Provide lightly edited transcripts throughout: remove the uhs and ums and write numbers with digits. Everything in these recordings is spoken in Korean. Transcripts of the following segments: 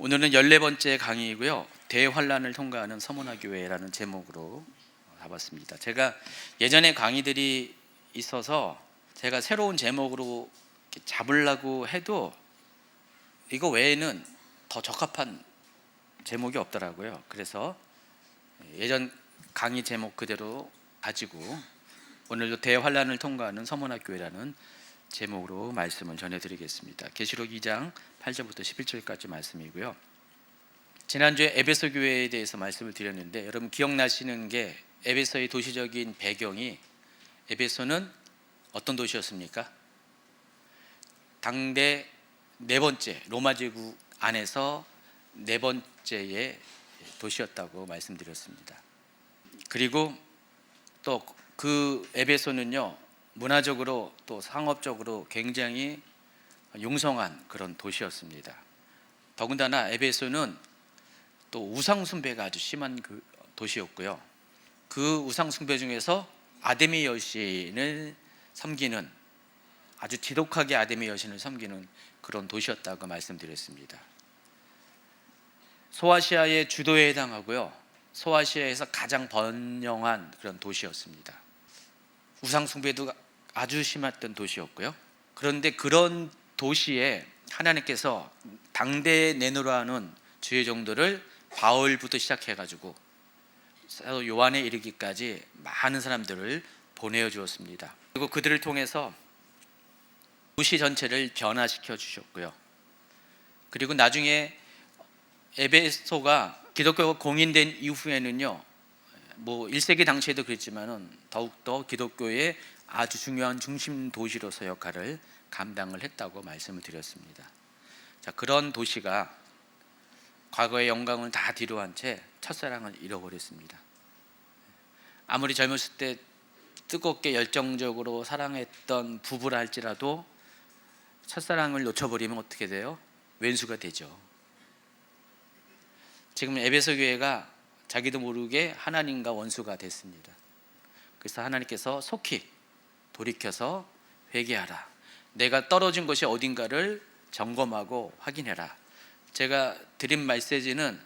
오늘은 14번째 강의이고요. 대환란을 통과하는 서문화 교회라는 제목으로 잡았습니다. 제가 예전에 강의들이 있어서 제가 새로운 제목으로 잡으려고 해도 이거 외에는 더 적합한 제목이 없더라고요. 그래서 예전 강의 제목 그대로 가지고 오늘도 대환란을 통과하는 서문화 교회라는 제목으로 말씀을 전해드리겠습니다. 계시록 2장 8절부터 11절까지 말씀이고요. 지난주에 에베소 교회에 대해서 말씀을 드렸는데 여러분 기억나시는 게 에베소의 도시적인 배경이 에베소는 어떤 도시였습니까? 당대 네 번째 로마 제국 안에서 네 번째의 도시였다고 말씀드렸습니다. 그리고 또 그 에베소는요 문화적으로 또 상업적으로 굉장히 융성한 그런 도시였습니다. 더군다나 에베소는 또 우상 숭배가 아주 심한 그 도시였고요. 그 우상 숭배 중에서 아데미 여신을 섬기는 아주 지독하게 아데미 여신을 섬기는 그런 도시였다고 말씀드렸습니다. 소아시아의 주도에 해당하고요. 소아시아에서 가장 번영한 그런 도시였습니다. 우상 숭배도 아주 심했던 도시였고요. 그런데 그런 도시에 하나님께서 당대에 내놓으라 하는 주의 종들을 바울부터 시작해가지고 사도 요한에 이르기까지 많은 사람들을 보내어 주었습니다. 그리고 그들을 통해서 도시 전체를 변화시켜 주셨고요. 그리고 나중에 에베소가 기독교가 공인된 이후에는요, 1세기 당시에도 그랬지만은 더욱더 기독교의 아주 중요한 중심 도시로서 역할을 감당을 했다고 말씀을 드렸습니다. 자, 그런 도시가 과거의 영광을 다 뒤로한 채 첫사랑을 잃어버렸습니다. 아무리 젊었을 때 뜨겁게 열정적으로 사랑했던 부부라 할지라도 첫사랑을 놓쳐버리면 어떻게 돼요? 왼수가 되죠. 지금 에베소 교회가 자기도 모르게 하나님과 원수가 됐습니다. 그래서 하나님께서 속히 돌이켜서 회개하라. 내가 떨어진 것이 어딘가를 점검하고 확인해라. 제가 드린 메시지는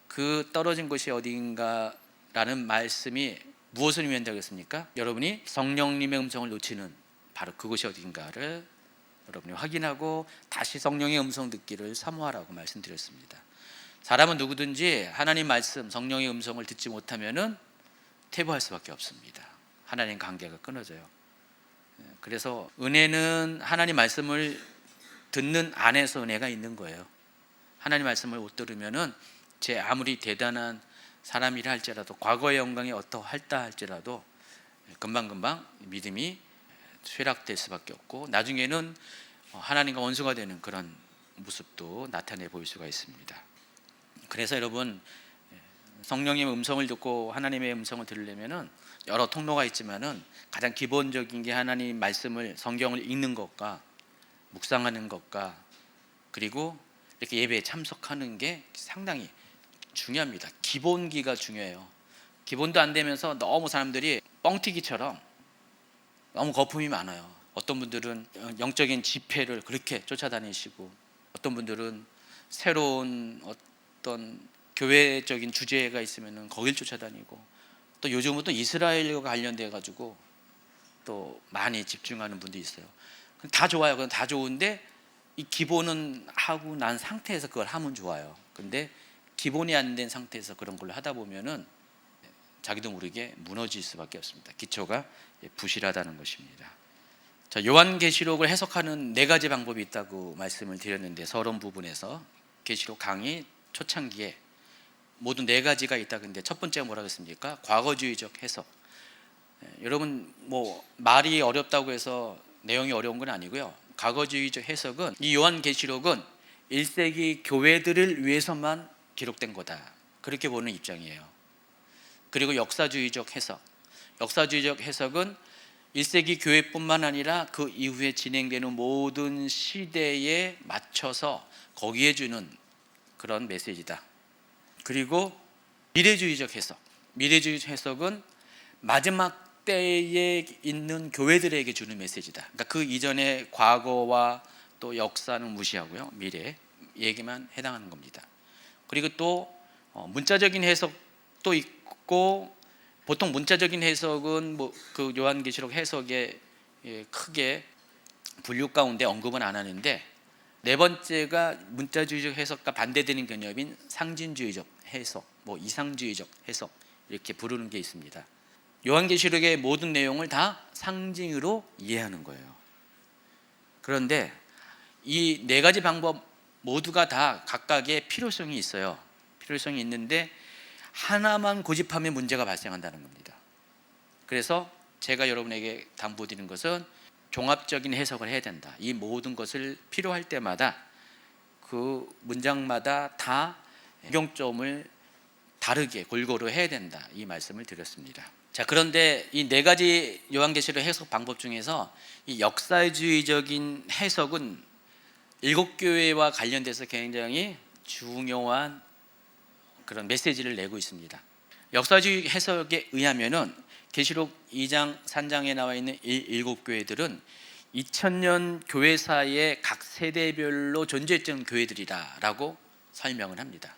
그 떨어진 것이 어딘가라는 말씀이 무엇을 의미한다고 했습니까? 여러분이 성령님의 음성을 놓치는 바로 그것이 어딘가를 여러분이 확인하고 다시 성령의 음성 듣기를 사모하라고 말씀드렸습니다. 사람은 누구든지 하나님 말씀, 성령의 음성을 듣지 못하면은 퇴보할 수밖에 없습니다. 하나님 관계가 끊어져요. 그래서 은혜는 하나님 말씀을 듣는 안에서 은혜가 있는 거예요. 하나님 말씀을 못 들으면은 제 아무리 대단한 사람이라 할지라도 과거의 영광이 어떠할다 할지라도 금방금방 믿음이 쇠락될 수밖에 없고 나중에는 하나님과 원수가 되는 그런 모습도 나타내 보일 수가 있습니다. 그래서 여러분 성령님의 음성을 듣고 하나님의 음성을 들으려면은 여러 통로가 있지만은 가장 기본적인 게 하나님 말씀을 성경을 읽는 것과 묵상하는 것과 그리고 이렇게 예배에 참석하는 게 상당히 중요합니다. 기본기가 중요해요. 기본도 안 되면서 너무 사람들이 뻥튀기처럼 너무 거품이 많아요. 어떤 분들은 영적인 집회를 그렇게 쫓아다니시고 어떤 분들은 새로운 어떤 교회적인 주제가 있으면 거길 쫓아다니고 또 요즘은 또 이스라엘과 관련돼 가지고 또 많이 집중하는 분도 있어요. 다 좋아요. 그건 다 좋은데 이 기본은 하고 난 상태에서 그걸 하면 좋아요. 근데 기본이 안 된 상태에서 그런 걸 하다 보면은 자기도 모르게 무너질 수밖에 없습니다. 기초가 부실하다는 것입니다. 자, 요한계시록을 해석하는 네 가지 방법이 있다고 말씀을 드렸는데 서론 부분에서 계시록 강의 초창기에 모두 네 가지가 있다. 근데 첫 번째가 뭐라고 했습니까? 과거주의적 해석. 여러분 말이 어렵다고 해서 내용이 어려운 건 아니고요. 과거주의적 해석은 이 요한계시록은 1세기 교회들을 위해서만 기록된 거다. 그렇게 보는 입장이에요. 그리고 역사주의적 해석. 역사주의적 해석은 1세기 교회뿐만 아니라 그 이후에 진행되는 모든 시대에 맞춰서 거기에 주는 그런 메시지다. 그리고 미래주의적 해석. 미래주의적 해석은 마지막 때에 있는 교회들에게 주는 메시지다. 그러니까 그 이전의 과거와 또 역사는 무시하고요. 미래 얘기만 해당하는 겁니다. 그리고 또 문자적인 해석도 있고, 보통 문자적인 해석은 뭐 그 요한계시록 해석에 크게 분류 가운데 언급은 안 하는데, 네 번째가 문자주의적 해석과 반대되는 개념인 상징주의적 해석, 뭐 이상주의적 해석, 이렇게 부르는 게 있습니다. 요한계시록의 모든 내용을 다 상징으로 이해하는 거예요. 그런데 이 네 가지 방법 모두가 다 각각의 필요성이 있어요. 필요성이 있는데 하나만 고집하면 문제가 발생한다는 겁니다. 그래서 제가 여러분에게 당부드리는 것은 종합적인 해석을 해야 된다. 이 모든 것을 필요할 때마다 그 문장마다 다 적용점을 다르게 골고루 해야 된다, 이 말씀을 드렸습니다. 자, 그런데 이 네 가지 요한계시록 해석 방법 중에서 이 역사주의적인 해석은 일곱 교회와 관련돼서 굉장히 중요한 그런 메시지를 내고 있습니다. 역사주의 해석에 의하면은 계시록 2장 3장에 나와 있는 일곱 교회들은 2000년 교회사의 각 세대별로 존재했던 교회들이다라고 설명을 합니다.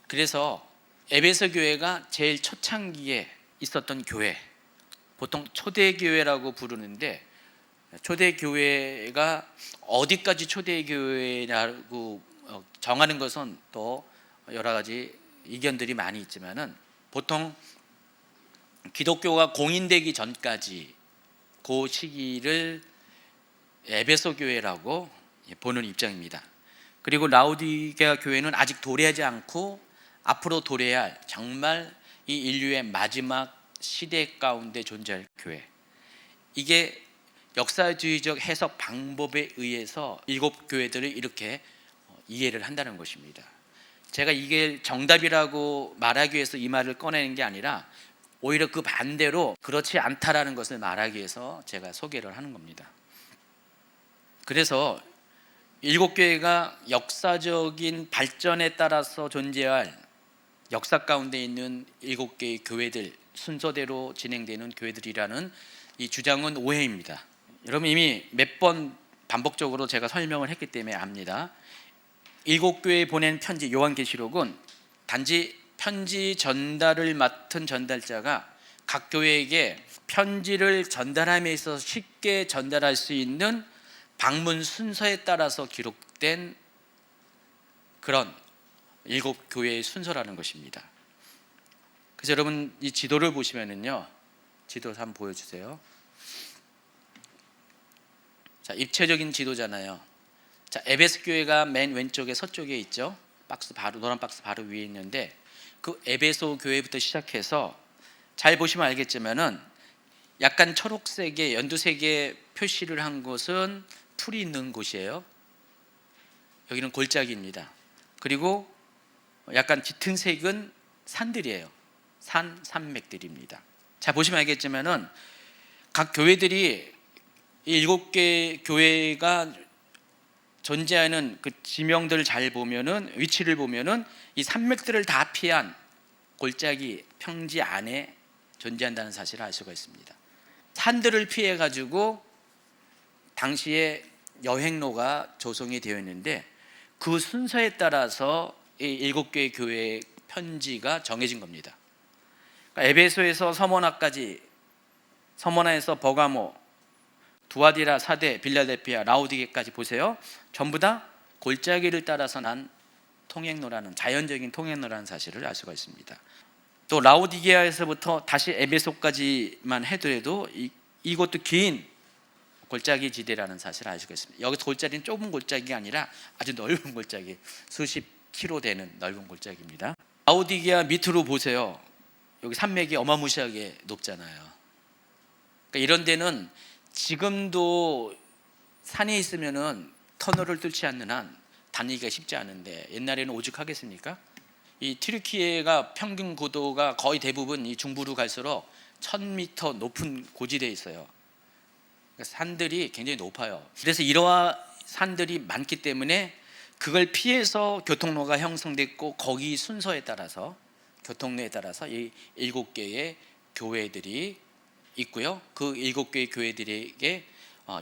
그래서 에베소 교회가 제일 초창기에 있었던 교회, 보통 초대교회라고 부르는데, 초대교회가 어디까지 초대교회라고 정하는 것은 또 여러 가지 이견들이 많이 있지만은, 보통 기독교가 공인되기 전까지 그 시기를 에베소 교회라고 보는 입장입니다. 그리고 라오디게아 교회는 아직 도래하지 않고 앞으로 도래해야 할 정말 이 인류의 마지막 시대 가운데 존재할 교회, 이게 역사주의적 해석 방법에 의해서 일곱 교회들을 이렇게 이해를 한다는 것입니다. 제가 이게 정답이라고 말하기 위해서 이 말을 꺼내는 게 아니라 오히려 그 반대로 그렇지 않다라는 것을 말하기 위해서 제가 소개를 하는 겁니다. 그래서 일곱 교회가 역사적인 발전에 따라서 존재할 역사 가운데 있는 일곱 개의 교회들, 순서대로 진행되는 교회들이라는 이 주장은 오해입니다. 여러분 이미 몇 번 반복적으로 제가 설명을 했기 때문에 압니다. 일곱 교회에 보낸 편지 요한계시록은 단지 편지 전달을 맡은 전달자가 각 교회에게 편지를 전달함에 있어서 쉽게 전달할 수 있는 방문 순서에 따라서 기록된 그런 일곱 교회의 순서라는 것입니다. 그래서 여러분 이 지도를 보시면은요, 지도 한번 보여주세요. 자, 입체적인 지도잖아요. 자, 에베소 교회가 맨 왼쪽에 서쪽에 있죠. 박스 바로 노란 박스 바로 위에 있는데, 그 에베소 교회부터 시작해서 잘 보시면 알겠지만은 약간 초록색의 연두색의 표시를 한 곳은 풀이 있는 곳이에요. 여기는 골짜기입니다. 그리고 약간 짙은 색은 산들이에요. 산맥들입니다. 자, 보시면 알겠지만은 각 교회들이 이 일곱 개 교회가 존재하는 그 지명들을 잘 보면은, 위치를 보면은 이 산맥들을 다 피한 골짜기 평지 안에 존재한다는 사실을 알 수가 있습니다. 산들을 피해 가지고 당시에 여행로가 조성이 되어 있는데, 그 순서에 따라서 이 일곱 개의 교회의 편지가 정해진 겁니다. 그러니까 에베소에서 서머나까지, 서머나에서 버가모, 두아디라, 사데, 빌라델피아, 라오디게까지 보세요. 전부 다 골짜기를 따라서 난 통행로라는, 자연적인 통행로라는 사실을 알 수가 있습니다. 또 라오디게아에서부터 다시 에베소까지만 해도 이것도 긴 골짜기 지대라는 사실을 알 수가 있습니다. 여기서 골짜기는 좁은 골짜기가 아니라 아주 넓은 골짜기, 수십 킬로 되는 넓은 골짜기입니다. 라오디게아 밑으로 보세요. 여기 산맥이 어마무시하게 높잖아요. 그러니까 이런 데는 지금도 산에 있으면은 터널을 뚫지 않는 한 다니기가 쉽지 않은데, 옛날에는 오죽하겠습니까? 이 튀르키예가 평균 고도가 거의 대부분 이 중부로 갈수록 1000m 높은 고지대에 있어요. 그러니까 산들이 굉장히 높아요. 그래서 이러한 산들이 많기 때문에 그걸 피해서 교통로가 형성됐고, 거기 순서에 따라서, 교통로에 따라서 이 일곱 개의 교회들이 있고요. 그 일곱 개의 교회들에게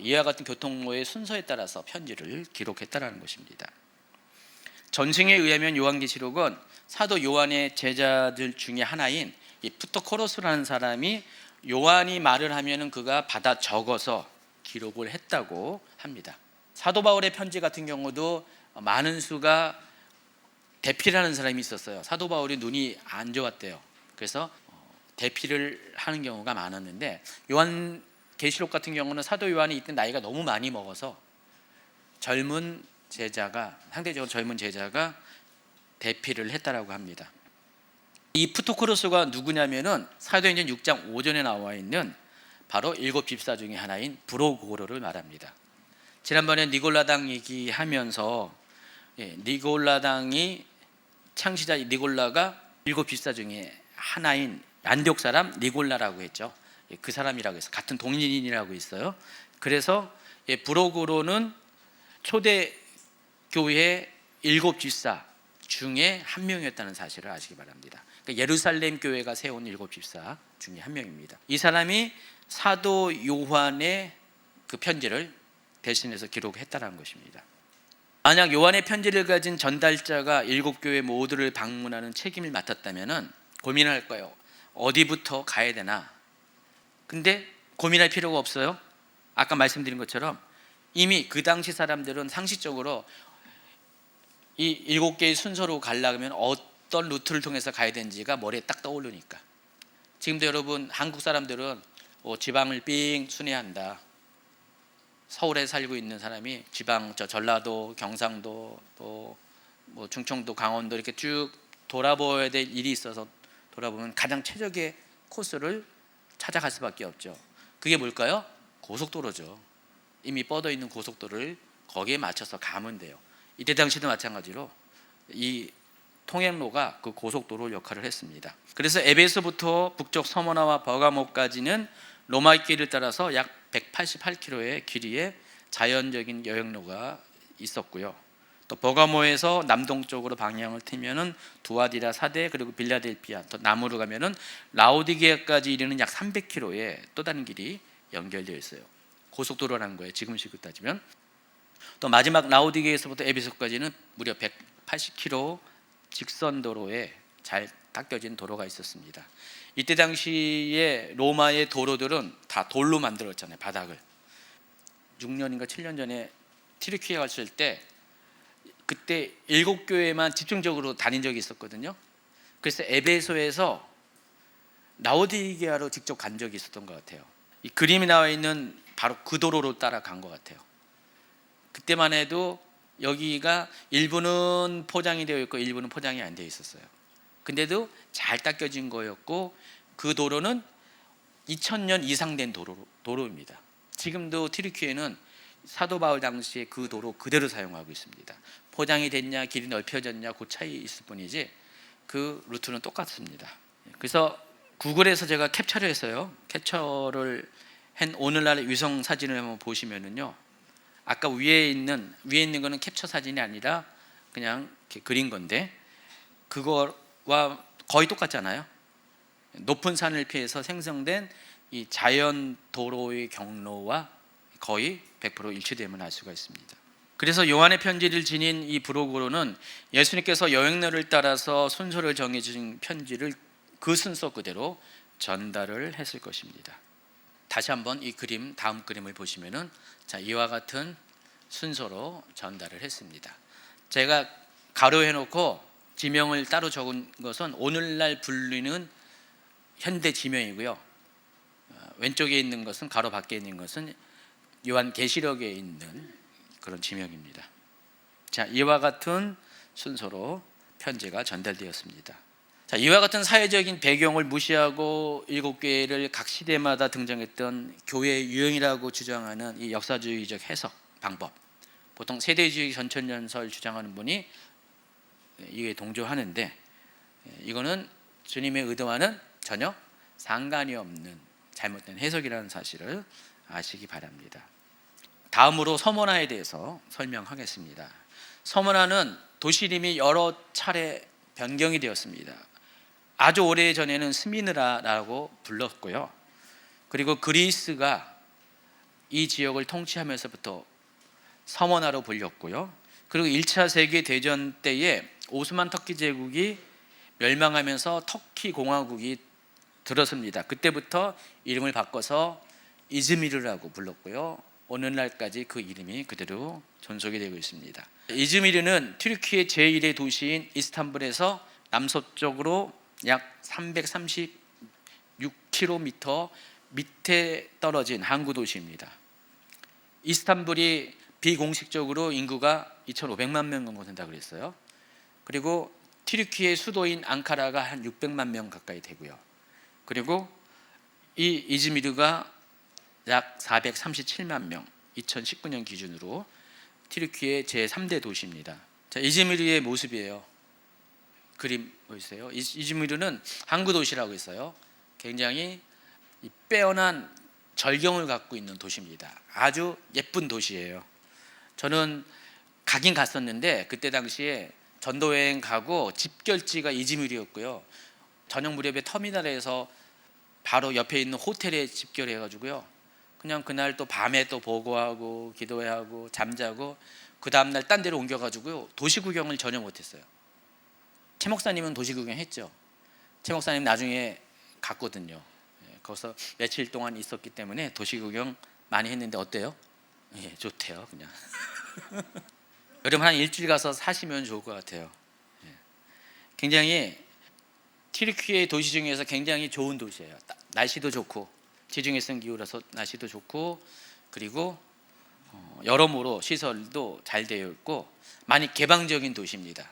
이와 같은 교통로의 순서에 따라서 편지를 기록했다라는 것입니다. 전승에 의하면 요한계시록은 사도 요한의 제자들 중에 하나인 이 프토코로스라는 사람이 요한이 말을 하면은 그가 받아 적어서 기록을 했다고 합니다. 사도 바울의 편지 같은 경우도 많은 수가 대피라는 사람이 있었어요. 사도 바울이 눈이 안 좋았대요. 그래서 대피를 하는 경우가 많았는데, 요한 계시록 같은 경우는 사도 요한이 이때 나이가 너무 많이 먹어서 젊은 제자가, 상대적으로 젊은 제자가 대피를 했다라고 합니다. 이 프토코로스가 누구냐면은 사도행전 6장 5절에 나와 있는 바로 일곱 집사 중에 하나인 브로고로를 말합니다. 지난번에 니골라당 얘기하면서 니골라당이 창시자 니골라가 일곱 집사 중에 하나인 안디옥 사람 니골라라고 했죠. 그 사람이라고 해서 같은 동일인이라고 있어요. 그래서 브로고로는 초대 교회 일곱 집사 중에 한 명이었다는 사실을 아시기 바랍니다. 그러니까 예루살렘 교회가 세운 일곱 집사 중에 한 명입니다. 이 사람이 사도 요한의 그 편지를 대신해서 기록했다는 것입니다. 만약 요한의 편지를 가진 전달자가 일곱 교회 모두를 방문하는 책임을 맡았다면 고민할 거예요. 어디부터 가야 되나? 근데 고민할 필요가 없어요. 아까 말씀드린 것처럼 이미 그 당시 사람들은 상식적으로 이 일곱 개의 순서로 가려면 어떤 루트를 통해서 가야 되는지가 머리에 딱 떠오르니까. 지금도 여러분 한국 사람들은 지방을 삥 순회한다. 서울에 살고 있는 사람이 지방 전라도, 경상도, 또 뭐 충청도, 강원도 이렇게 쭉 돌아보아야 될 일이 있어서 돌아보면 가장 최적의 코스를 찾아갈 수밖에 없죠. 그게 뭘까요? 고속도로죠. 이미 뻗어 있는 고속도로를 거기에 맞춰서 가면 돼요. 이때 당시도 마찬가지로 이 통행로가 그 고속도로 역할을 했습니다. 그래서 에베소부터 북쪽 서머나와 버가모까지는 로마 길을 따라서 약 188km의 길이의 자연적인 여행로가 있었고요. 또 버가모에서 남동쪽으로 방향을 틀면은 두아디라, 사대, 그리고 빌라델피아, 또 남으로 가면은 라오디게아까지 이르는 약 300km의 또 다른 길이 연결되어 있어요. 고속도로라는 거예요. 지금식으로 따지면. 또 마지막 라오디게에서부터 에베소까지는 무려 180km 직선도로에 잘 닦여진 도로가 있었습니다. 이때 당시에 로마의 도로들은 다 돌로 만들었잖아요. 바닥을. 6년인가 7년 전에 튀르키예 갔을 때 그때 7교회만 집중적으로 다닌 적이 있었거든요. 그래서 에베소에서 라오디게아로 직접 간 적이 있었던 것 같아요. 이 그림이 나와 있는 바로 그 도로로 따라간 것 같아요. 그때만 해도 여기가 일부는 포장이 되어 있고 일부는 포장이 안 되어 있었어요. 근데도 잘 닦여진 거였고 그 도로는 2000년 이상 된 도로입니다. 지금도 튀르키예는 사도 바울 당시에 그 도로 그대로 사용하고 있습니다. 포장이 됐냐 길이 넓혀졌냐 그 차이 있을 뿐이지 그 루트는 똑같습니다. 그래서 구글에서 제가 캡처를 했어요. 캡처를 한 오늘날의 위성 사진을 한번 보시면은요, 아까 위에 있는 거는 캡처 사진이 아니라 그냥 이렇게 그린 건데 그거와 거의 똑같잖아요. 높은 산을 피해서 생성된 이 자연 도로의 경로와 거의 100% 일치됨을 알 수가 있습니다. 그래서 요한의 편지를 지닌 이 브로그로는 예수님께서 여행로를 따라서 순서를 정해진 편지를 그 순서 그대로 전달을 했을 것입니다. 다시 한번 이 그림, 다음 그림을 보시면은 자, 이와 같은 순서로 전달을 했습니다. 제가 가로해 놓고 지명을 따로 적은 것은 오늘날 불리는 현대 지명이고요. 왼쪽에 있는 것은, 가로 밖에 있는 것은 요한계시록에 있는 그런 지명입니다. 자, 이와 같은 순서로 편지가 전달되었습니다. 자, 이와 같은 사회적인 배경을 무시하고 7개를 각 시대마다 등장했던 교회의 유형이라고 주장하는 이 역사주의적 해석 방법, 보통 세대주의 전천년설 주장하는 분이 이에 동조하는데 이거는 주님의 의도와는 전혀 상관이 없는 잘못된 해석이라는 사실을 아시기 바랍니다. 다음으로 서머나에 대해서 설명하겠습니다. 서머나는 도시 이름이 여러 차례 변경이 되었습니다. 아주 오래전에는 스미느라라고 불렀고요. 그리고 그리스가 이 지역을 통치하면서부터 서머나로 불렸고요. 그리고 1차 세계 대전 때에 오스만 터키 제국이 멸망하면서 터키 공화국이 들었습니다. 그때부터 이름을 바꿔서 이즈미르라고 불렀고요. 오늘날까지 그 이름이 그대로 존속이 되고 있습니다. 이즈미르는 튀르키예 제1의 도시인 이스탄불에서 남서쪽으로 약 336km 밑에 떨어진 항구 도시입니다. 이스탄불이 비공식적으로 인구가 2,500만 명 정도 된다고 그랬어요. 그리고 튀르키예 수도인 앙카라가 한 600만 명 가까이 되고요. 그리고 이 이즈미르가 약 437만 명, 2019년 기준으로 튀르키예 제3대 도시입니다. 자, 이즈미르의 모습이에요. 그림 보이세요? 이즈미르는 항구 도시라고 했어요. 굉장히 빼어난 절경을 갖고 있는 도시입니다. 아주 예쁜 도시예요. 저는 가긴 갔었는데 그때 당시에 전도여행 가고 집결지가 이즈미르였고요. 저녁 무렵에 터미널에서 바로 옆에 있는 호텔에 집결해가지고요. 그냥 그날 또 밤에 또 보고하고 기도하고 잠자고 그 다음날 딴 데로 옮겨가지고요. 도시 구경을 전혀 못했어요. 최 목사님은 도시 구경했죠. 최 목사님 나중에 갔거든요. 거기서 며칠 동안 있었기 때문에 도시 구경 많이 했는데 어때요? 예, 좋대요. 그냥 여러분 한 일주일 가서 사시면 좋을 것 같아요. 예. 굉장히 튀르키예 도시 중에서 굉장히 좋은 도시예요. 날씨도 좋고 지중해성 기후라서 날씨도 좋고 그리고 여러모로 시설도 잘 되어 있고 많이 개방적인 도시입니다.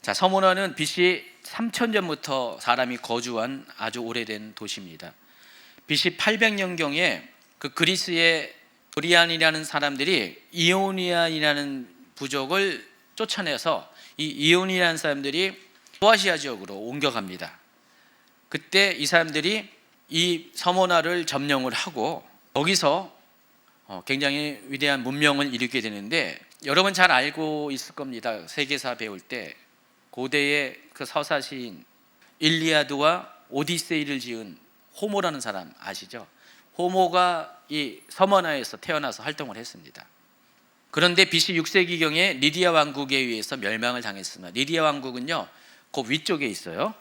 자, 서모나는 BC 3000년부터 사람이 거주한 아주 오래된 도시입니다. BC 800년경에 그 그리스의 도리안이라는 사람들이 이오니안이라는 부족을 쫓아내서 이 이오니안 사람들이 소아시아 지역으로 옮겨갑니다. 그때 이 사람들이 이 서모나를 점령을 하고 거기서 굉장히 위대한 문명을 일으키게 되는데 여러분 잘 알고 있을 겁니다. 세계사 배울 때 고대의 그 서사 시인 일리아드와 오디세이를 지은 호모라는 사람 아시죠? 호모가 이 서머나에서 태어나서 활동을 했습니다. 그런데 BC 6세기경에 리디아 왕국에 의해서 멸망을 당했습니다. 리디아 왕국은요, 그 위쪽에 있어요.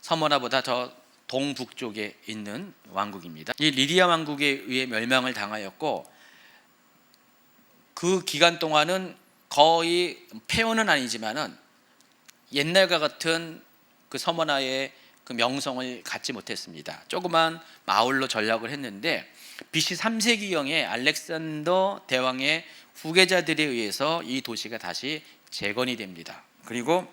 서머나보다 더 동북쪽에 있는 왕국입니다. 이 리디아 왕국에 의해 멸망을 당하였고 그 기간 동안은 거의 폐허는 아니지만은 옛날과 같은 그 서머나의 그 명성을 갖지 못했습니다. 조그만 마을로 전락을 했는데 BC 3세기경에 알렉산더 대왕의 후계자들에 의해서 이 도시가 다시 재건이 됩니다. 그리고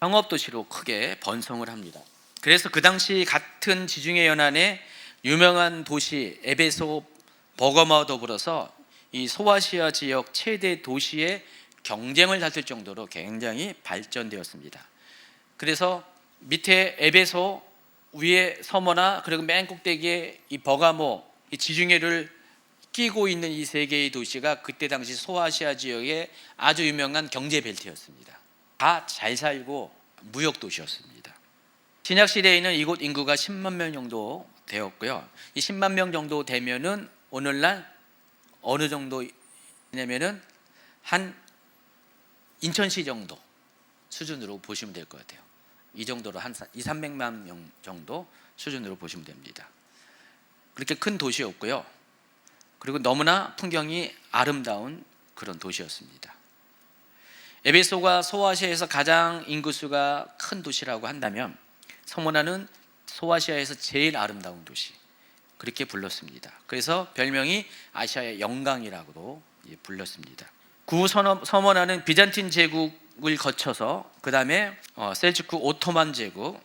상업도시로 크게 번성을 합니다. 그래서 그 당시 같은 지중해 연안의 유명한 도시 에베소, 버거마와 더불어서 이 소아시아 지역 최대 도시의 경쟁을 다툴 정도로 굉장히 발전되었습니다. 그래서 밑에 에베소, 위에 서머나, 그리고 맨 꼭대기에 이 버가모, 이 지중해를 끼고 있는 이 세 개의 도시가 그때 당시 소아시아 지역의 아주 유명한 경제 벨트였습니다. 다 잘 살고 무역 도시였습니다. 신약 시대에는 이곳 인구가 10만 명 정도 되었고요. 이 10만 명 정도 되면은 오늘날 어느 정도냐면은 한 인천시 정도 수준으로 보시면 될 것 같아요. 이 정도로 한 200~300만 명 정도 수준으로 보시면 됩니다. 그렇게 큰 도시였고요. 그리고 너무나 풍경이 아름다운 그런 도시였습니다. 에베소가 소아시아에서 가장 인구수가 큰 도시라고 한다면 서모나는 소아시아에서 제일 아름다운 도시, 그렇게 불렀습니다. 그래서 별명이 아시아의 영광이라고도 불렸습니다. 구 서머나는 비잔틴 제국을 거쳐서 그 다음에 셀주크 오토만 제국,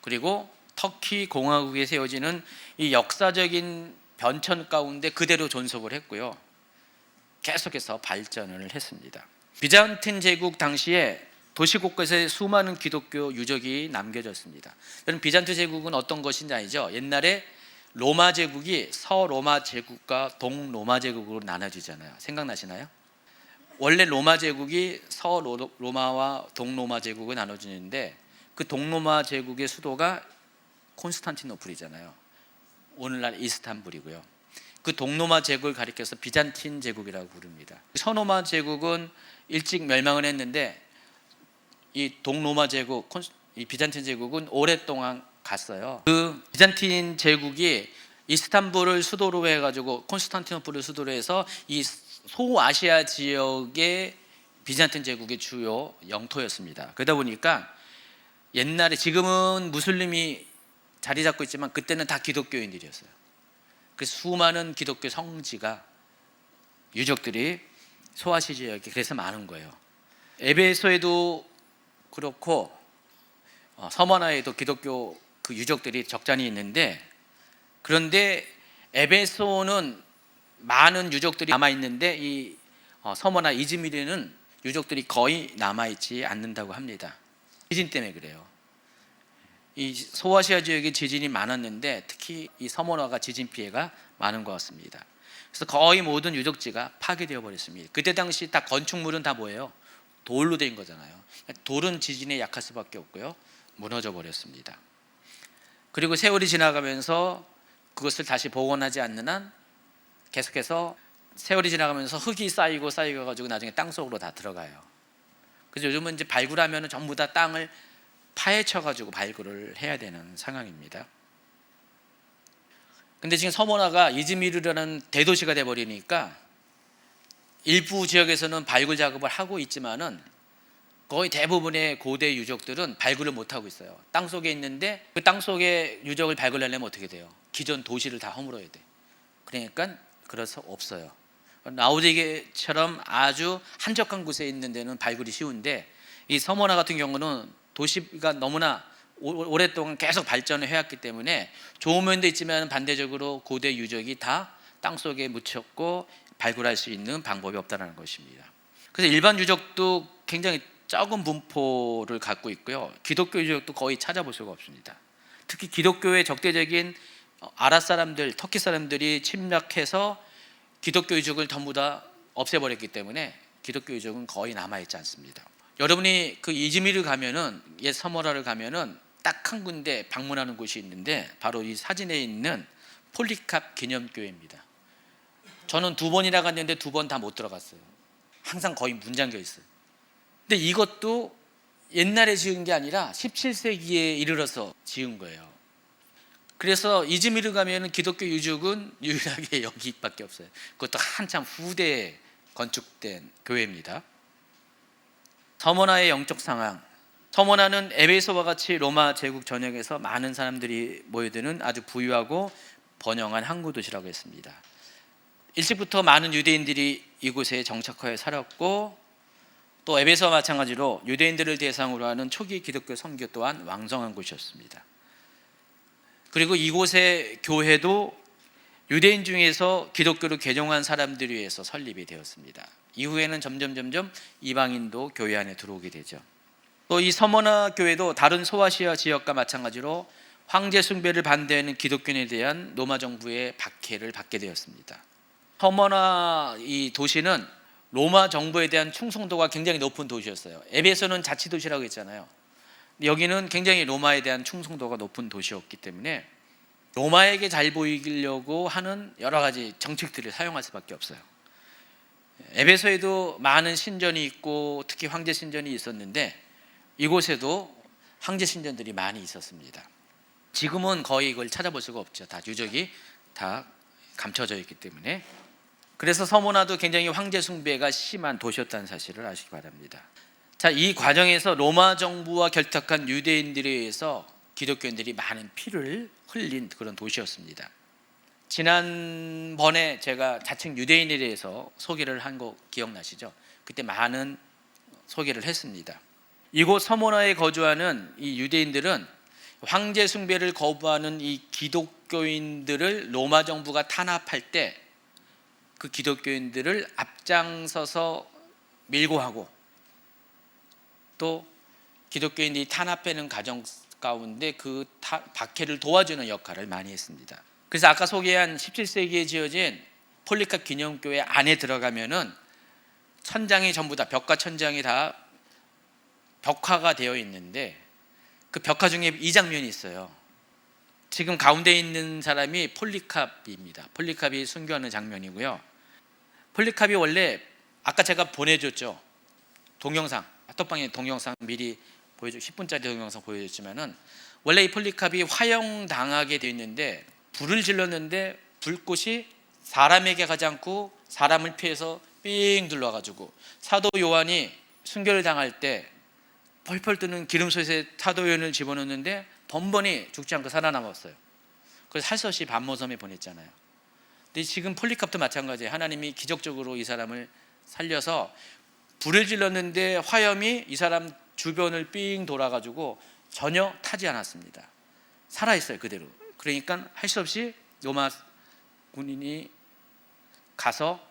그리고 터키 공화국에 세워지는 이 역사적인 변천 가운데 그대로 존속을 했고요. 계속해서 발전을 했습니다. 비잔틴 제국 당시에 도시 곳곳에 수많은 기독교 유적이 남겨졌습니다. 여러분, 비잔틴 제국은 어떤 것인지 알죠? 옛날에 로마 제국이 서로마 제국과 동로마 제국으로 나눠지잖아요. 생각나시나요? 원래 로마 제국이 서로마와 동로마 제국을 나눠지는데 그 동로마 제국의 수도가 콘스탄티노플이잖아요. 오늘날 이스탄불이고요. 그 동로마 제국을 가리켜서 비잔틴 제국이라고 부릅니다. 서로마 제국은 일찍 멸망을 했는데 이 동로마 제국, 이 비잔틴 제국은 오랫동안 갔어요. 그 비잔틴 제국이 이스탄불을 수도로 해가지고 콘스탄티노플을 수도로 해서 이 소아시아 지역의 비잔틴 제국의 주요 영토였습니다. 그러다 보니까 옛날에, 지금은 무슬림이 자리 잡고 있지만 그때는 다 기독교인들이었어요. 그래서 수많은 기독교 성지가, 유적들이 소아시아 지역에 그래서 많은 거예요. 에베소에도 그렇고 서머나에도 기독교 그 유적들이 적잖이 있는데, 그런데 에베소는 많은 유적들이 남아 있는데 이 서머나 이즈미르는 유적들이 거의 남아 있지 않는다고 합니다. 지진 때문에 그래요. 이 소아시아 지역에 지진이 많았는데 특히 이 서머나가 지진 피해가 많은 것 같습니다. 그래서 거의 모든 유적지가 파괴되어 버렸습니다. 그때 당시 다 건축물은 다 뭐예요? 돌로 된 거잖아요. 돌은 지진에 약할 수밖에 없고요, 무너져 버렸습니다. 그리고 세월이 지나가면서 그것을 다시 복원하지 않는 한 계속해서 세월이 지나가면서 흙이 쌓이고 가지고 나중에 땅 속으로 다 들어가요. 그래서 요즘은 이제 발굴하면 전부 다 땅을 파헤쳐 가지고 발굴을 해야 되는 상황입니다. 근데 지금 서머나가 이즈미르라는 대도시가 돼 버리니까 일부 지역에서는 발굴 작업을 하고 있지만은 거의 대부분의 고대 유적들은 발굴을 못 하고 있어요. 땅 속에 있는데 그 땅 속에 유적을 발굴하려면 어떻게 돼요? 기존 도시를 다 허물어야 돼. 그러니까 그래서 없어요. 라오디게처럼 아주 한적한 곳에 있는 데는 발굴이 쉬운데 이 서머나 같은 경우는 도시가 너무나 오랫동안 계속 발전을 해왔기 때문에 좋은 면도 있지만 반대적으로 고대 유적이 다 땅속에 묻혔고 발굴할 수 있는 방법이 없다는 것입니다. 그래서 일반 유적도 굉장히 적은 분포를 갖고 있고요, 기독교 유적도 거의 찾아볼 수가 없습니다. 특히 기독교의 적대적인 아랍 사람들, 터키 사람들이 침략해서 기독교 유적을 전부 다 없애버렸기 때문에 기독교 유적은 거의 남아있지 않습니다. 여러분이 그 이즈미르 가면은, 옛 서머나를 가면은 딱 한 군데 방문하는 곳이 있는데 바로 이 사진에 있는 폴리캅 기념교회입니다. 저는 2번이나 갔는데 2번 다 못 들어갔어요. 항상 거의 문 잠겨 있어요. 근데 이것도 옛날에 지은 게 아니라 17세기에 이르러서 지은 거예요. 그래서 이즈미르 가면 기독교 유적은 유일하게 여기밖에 없어요. 그것도 한참 후대에 건축된 교회입니다. 서머나의 영적 상황. 서머나는 에베소와 같이 로마 제국 전역에서 많은 사람들이 모여드는 아주 부유하고 번영한 항구 도시라고 했습니다. 일찍부터 많은 유대인들이 이곳에 정착하여 살았고, 또 에베소와 마찬가지로 유대인들을 대상으로 하는 초기 기독교 선교 또한 왕성한 곳이었습니다. 그리고 이곳의 교회도 유대인 중에서 기독교를 개종한 사람들을 위해서 설립이 되었습니다. 이후에는 점점 이방인도 교회 안에 들어오게 되죠. 또 이 서머나 교회도 다른 소아시아 지역과 마찬가지로 황제 숭배를 반대하는 기독교인에 대한 로마 정부의 박해를 받게 되었습니다. 서머나 이 도시는 로마 정부에 대한 충성도가 굉장히 높은 도시였어요. 에베소는 자치도시라고 했잖아요. 여기는 굉장히 로마에 대한 충성도가 높은 도시였기 때문에 로마에게 잘 보이려고 하는 여러 가지 정책들을 사용할 수밖에 없어요. 에베소에도 많은 신전이 있고 특히 황제 신전이 있었는데 이곳에도 황제 신전들이 많이 있었습니다. 지금은 거의 이걸 찾아볼 수가 없죠. 다 유적이 다 감춰져 있기 때문에. 그래서 서머나도 굉장히 황제 숭배가 심한 도시였다는 사실을 아시기 바랍니다. 자, 이 과정에서 로마 정부와 결탁한 유대인들에 의해서 기독교인들이 많은 피를 흘린 그런 도시였습니다. 지난번에 제가 자칭 유대인에 대해서 소개를 한 거 기억나시죠? 그때 많은 소개를 했습니다. 이곳 서머나에 거주하는 이 유대인들은 황제 숭배를 거부하는 이 기독교인들을 로마 정부가 탄압할 때 그 기독교인들을 앞장서서 밀고 하고, 또 기독교인들이 탄압되는 과정 가운데 그 박해를 도와주는 역할을 많이 했습니다. 그래서 아까 소개한 17세기에 지어진 폴리캅 기념교회 안에 들어가면은 천장이 전부 다, 벽과 천장이 다 벽화가 되어 있는데 그 벽화 중에 이 장면이 있어요. 지금 가운데 있는 사람이 폴리캅입니다. 폴리캅이 순교하는 장면이고요. 폴리캅이 원래 아까 제가 보내줬죠. 동영상, 카톡방에 동영상 미리 보여줘 10분짜리 동영상 보여줬지만은 원래 이 폴리캅이 화형당하게 되어 있는데 불을 질렀는데 불꽃이 사람에게 가지 않고 사람을 피해서 삥 둘러가지고 사도 요한이 순교를 당할 때 펄펄 뜨는 기름솥에 사도 요한을 집어넣는데 번번이 죽지 않고 살아남았어요. 그래서 할 수 없이 반모섬에 보냈잖아요. 근데 지금 폴리캅도 마찬가지예요. 하나님이 기적적으로 이 사람을 살려서 불을 질렀는데 화염이 이 사람 주변을 삥 돌아가지고 전혀 타지 않았습니다. 살아있어요, 그대로. 그러니까 할 수 없이 로마 군인이 가서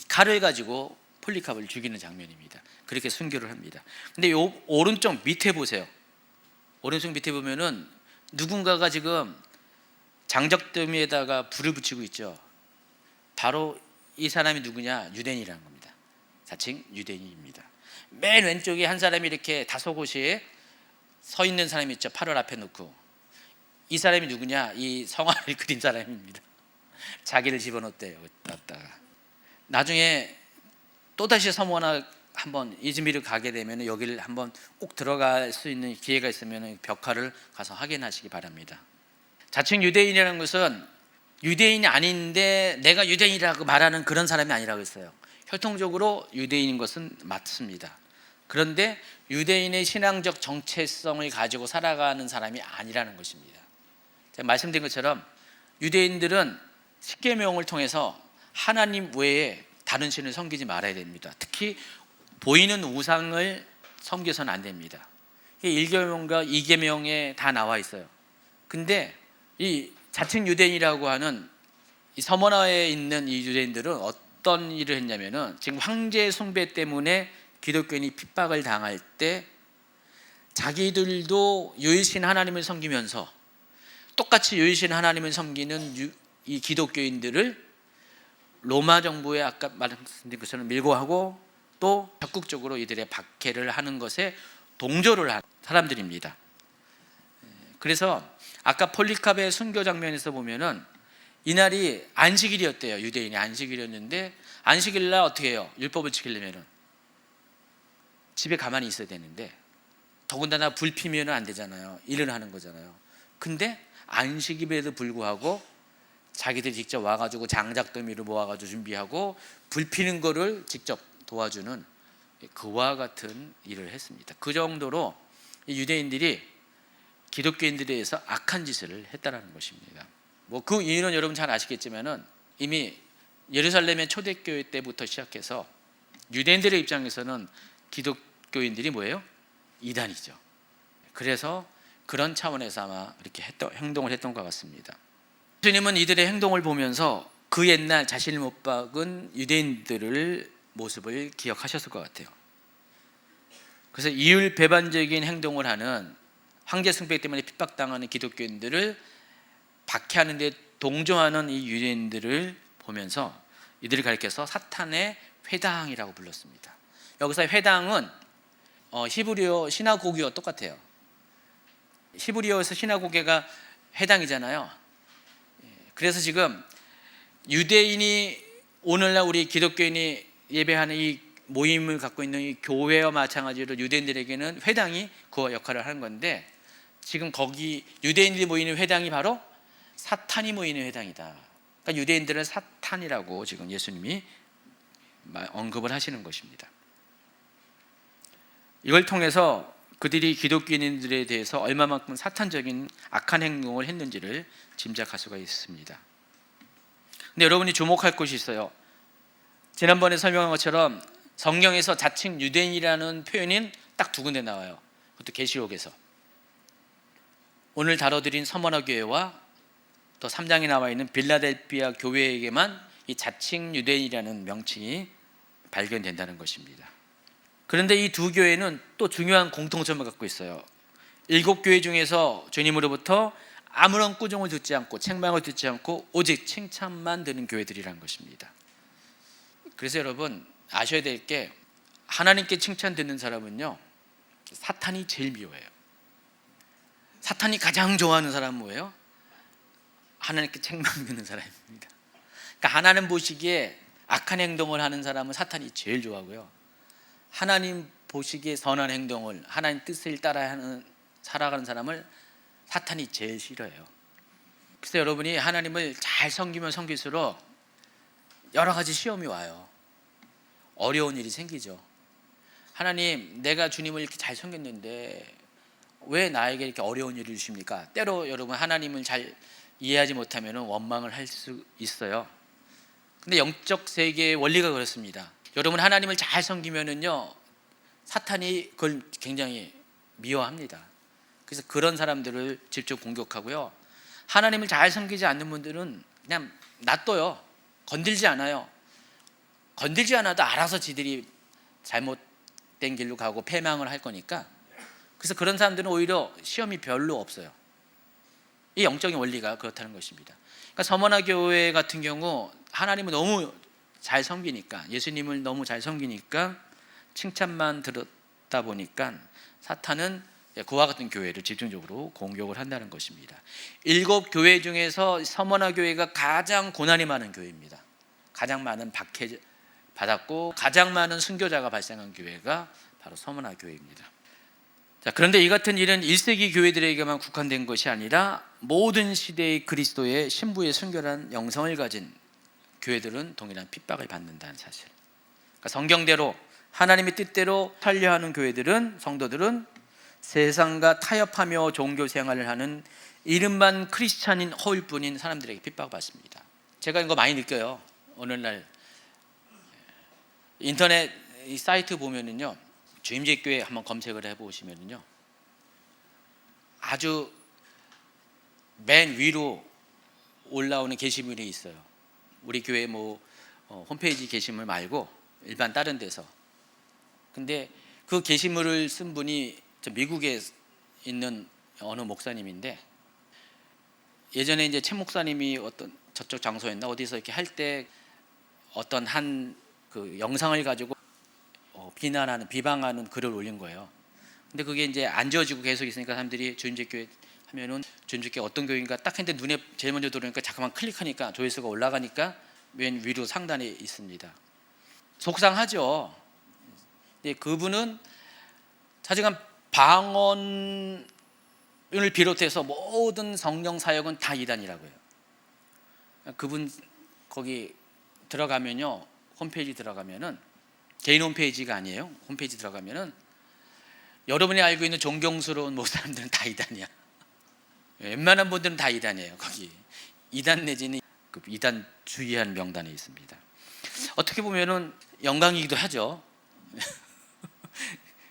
칼을 가지고 폴리캅을 죽이는 장면입니다. 그렇게 순교를 합니다. 근데 요 오른쪽 밑에 보세요. 오른쪽 밑에 보면은 누군가가 지금 장작더미에다가 불을 붙이고 있죠. 바로 이 사람이 누구냐? 유대인이라는 겁니다. 자칭 유대인입니다. 맨 왼쪽에 한 사람이 이렇게 다소곳이 서 있는 사람이 있죠. 팔을 앞에 놓고. 이 사람이 누구냐? 이 성화를 그린 사람입니다. 자기를 집어넣었대요. 넣었다가. 나중에 또다시 서머나 한번 이즈미르 가게 되면 여기를 한번 꼭 들어갈 수 있는 기회가 있으면 벽화를 가서 확인하시기 바랍니다. 자칭 유대인이라는 것은 유대인이 아닌데 내가 유대인이라고 말하는 그런 사람이 아니라고 했어요. 혈통적으로 유대인인 것은 맞습니다. 그런데 유대인의 신앙적 정체성을 가지고 살아가는 사람이 아니라는 것입니다. 제가 말씀드린 것처럼 유대인들은 십계명을 통해서 하나님 외에 다른 신을 섬기지 말아야 됩니다. 특히 보이는 우상을 섬겨서는 안 됩니다. 1계명과 2계명에 다 나와 있어요. 근데 이 자칭 유대인이라고 하는 이 서머나에 있는 이 유대인들은 어떤 일을 했냐면은 지금 황제 숭배 때문에 기독교인이 핍박을 당할 때 자기들도 유일신 하나님을 섬기면서 똑같이 유일신 하나님을 섬기는 이 기독교인들을 로마 정부에 아까 말씀드린 것처럼 밀고 하고 또 적극적으로 이들의 박해를 하는 것에 동조를 한 사람들입니다. 그래서 아까 폴리캅의 순교 장면에서 보면은 이날이 안식일이었대요. 유대인이 안식일이었는데 안식일날 어떻게 해요? 율법을 지키려면은 집에 가만히 있어야 되는데 더군다나 불 피면 안 되잖아요. 일을 하는 거잖아요. 근데 안식일에도 불구하고 자기들이 직접 와가지고 장작더미를 모아가지고 준비하고 불 피는 거를 직접 도와주는 그와 같은 일을 했습니다. 그 정도로 유대인들이 기독교인들에 대해서 악한 짓을 했다는 것입니다. 뭐 그 이유는 여러분 잘 아시겠지만은 이미 예루살렘의 초대교회 때부터 시작해서 유대인들의 입장에서는 기독교인들이 뭐예요? 이단이죠. 그래서 그런 차원에서 아마 이렇게 행동을 했던 것 같습니다. 예수님은 이들의 행동을 보면서 그 옛날 자신을 못 박은 유대인들을 모습을 기억하셨을 것 같아요. 그래서 이율 배반적인 행동을 하는 황제 숭배 때문에 핍박당하는 기독교인들을 박해하는 데 동조하는 이 유대인들을 보면서 이들을 가리켜서 사탄의 회당이라고 불렀습니다. 여기서 회당은 히브리어 시나고기와 똑같아요. 히브리어에서 시나고게가 회당이잖아요. 그래서 지금 유대인이 오늘날 우리 기독교인이 예배하는 이 모임을 갖고 있는 이 교회와 마찬가지로 유대인들에게는 회당이 그 역할을 하는 건데 지금 거기 유대인들이 모이는 회당이 바로 사탄이 모이는 회당이다. 그러니까 유대인들은 사탄이라고 지금 예수님이 언급을 하시는 것입니다. 이걸 통해서 그들이 기독교인들에 대해서 얼마만큼 사탄적인 악한 행동을 했는지를 짐작할 수가 있습니다. 근데 여러분이 주목할 것이 있어요. 지난번에 설명한 것처럼 성경에서 자칭 유대인이라는 표현이 딱 두 군데 나와요. 그것도 계시록에서. 오늘 다뤄드린 서머나 교회와 또 3장에 나와 있는 빌라델피아 교회에게만 이 자칭 유대인이라는 명칭이 발견된다는 것입니다. 그런데 이 두 교회는 또 중요한 공통점을 갖고 있어요. 7교회 중에서 주님으로부터 아무런 꾸중을 듣지 않고 책망을 듣지 않고 오직 칭찬만 듣는 교회들이라는 것입니다. 그래서 여러분 아셔야 될 게 하나님께 칭찬 듣는 사람은요 사탄이 제일 미워해요. 사탄이 가장 좋아하는 사람은 뭐예요? 하나님께 책망 듣는 사람입니다. 그러니까 하나님 보시기에 악한 행동을 하는 사람은 사탄이 제일 좋아하고요, 하나님 보시기에 선한 행동을, 하나님 뜻을 따라 살아가는 사람을 사탄이 제일 싫어해요. 그래서 여러분이 하나님을 잘 섬기면 섬길수록 여러 가지 시험이 와요. 어려운 일이 생기죠. 하나님, 내가 주님을 이렇게 잘 섬겼는데 왜 나에게 이렇게 어려운 일을 주십니까? 때로 여러분 하나님을 잘 이해하지 못하면 원망을 할 수 있어요. 근데 영적 세계의 원리가 그렇습니다. 여러분 하나님을 잘 섬기면은요, 사탄이 그걸 굉장히 미워합니다. 그래서 그런 사람들을 직접 공격하고요, 하나님을 잘 섬기지 않는 분들은 그냥 놔둬요. 건들지 않아요. 건들지 않아도 알아서 지들이 잘못된 길로 가고 패망을 할 거니까. 그래서 그런 사람들은 오히려 시험이 별로 없어요. 이 영적인 원리가 그렇다는 것입니다. 그러니까 서머나 교회 같은 경우 하나님을 너무 잘 섬기니까, 예수님을 너무 잘 섬기니까 칭찬만 들었다 보니까 사탄은 그와 같은 교회를 집중적으로 공격을 한다는 것입니다. 7 교회 중에서 서머나 교회가 가장 고난이 많은 교회입니다. 가장 많은 박해 받았고 가장 많은 순교자가 발생한 교회가 바로 서머나 교회입니다. 자, 그런데 이 같은 일은 1세기 교회들에게만 국한된 것이 아니라 모든 시대의 그리스도의 신부의 순결한 영성을 가진 교회들은 동일한 핍박을 받는다는 사실. 그러니까 성경대로 하나님의 뜻대로 살려하는 교회들은, 성도들은 세상과 타협하며 종교 생활을 하는 이름만 크리스찬인 허울 뿐인 사람들에게 핍박받습니다. 제가 이거 많이 느껴요. 오늘날 인터넷 사이트 보면은요, 주임제교회 한번 검색을 해보시면은요, 아주 맨 위로 올라오는 게시물이 있어요. 우리 교회 홈페이지 게시물 말고 일반 다른 데서. 근데 그 게시물을 쓴 분이 미국에 있는 어느 목사님인데, 예전에 이제 최 목사님이 어떤 저쪽 장소였나 어디서 이렇게 할 때 어떤 한 그 영상을 가지고 비난하는, 비방하는 글을 올린 거예요. 근데 그게 이제 안 지워지고 계속 있으니까 사람들이 주임제교회 하면은 주임제교회 어떤 교회인가 딱 했는데 눈에 제일 먼저 들어오니까 잠깐만 클릭하니까 조회수가 올라가니까 맨 위로 상단에 있습니다. 속상하죠. 근데 그분은 사실은 방언을 비롯해서 모든 성령 사역은 다 이단이라고 해요. 그분 거기 들어가면요, 홈페이지 들어가면은, 개인 홈페이지가 아니에요. 홈페이지 들어가면은 여러분이 알고 있는 존경스러운 목사님들은 다 이단이야. 웬만한 분들은 다 이단이에요. 거기 이단 내지는 그 이단 주의한 명단에 있습니다. 어떻게 보면은 영광이기도 하죠.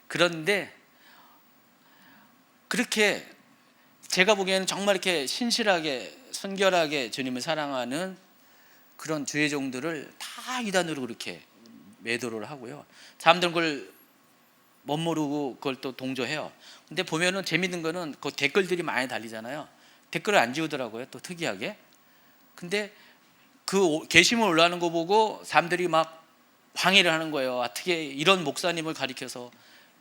그런데 그렇게 제가 보기에는 정말 이렇게 신실하게 순결하게 주님을 사랑하는 그런 주의 종들을 다 이단으로 그렇게 매도를 하고요, 사람들은 그걸 못 모르고 그걸 또 동조해요. 근데 보면은 재밌는 거는 그 댓글들이 많이 달리잖아요. 댓글을 안 지우더라고요, 또 특이하게. 근데 그 게시물 올라가는 거 보고 사람들이 막 항의를 하는 거예요. 어떻게 이런 목사님을 가리켜서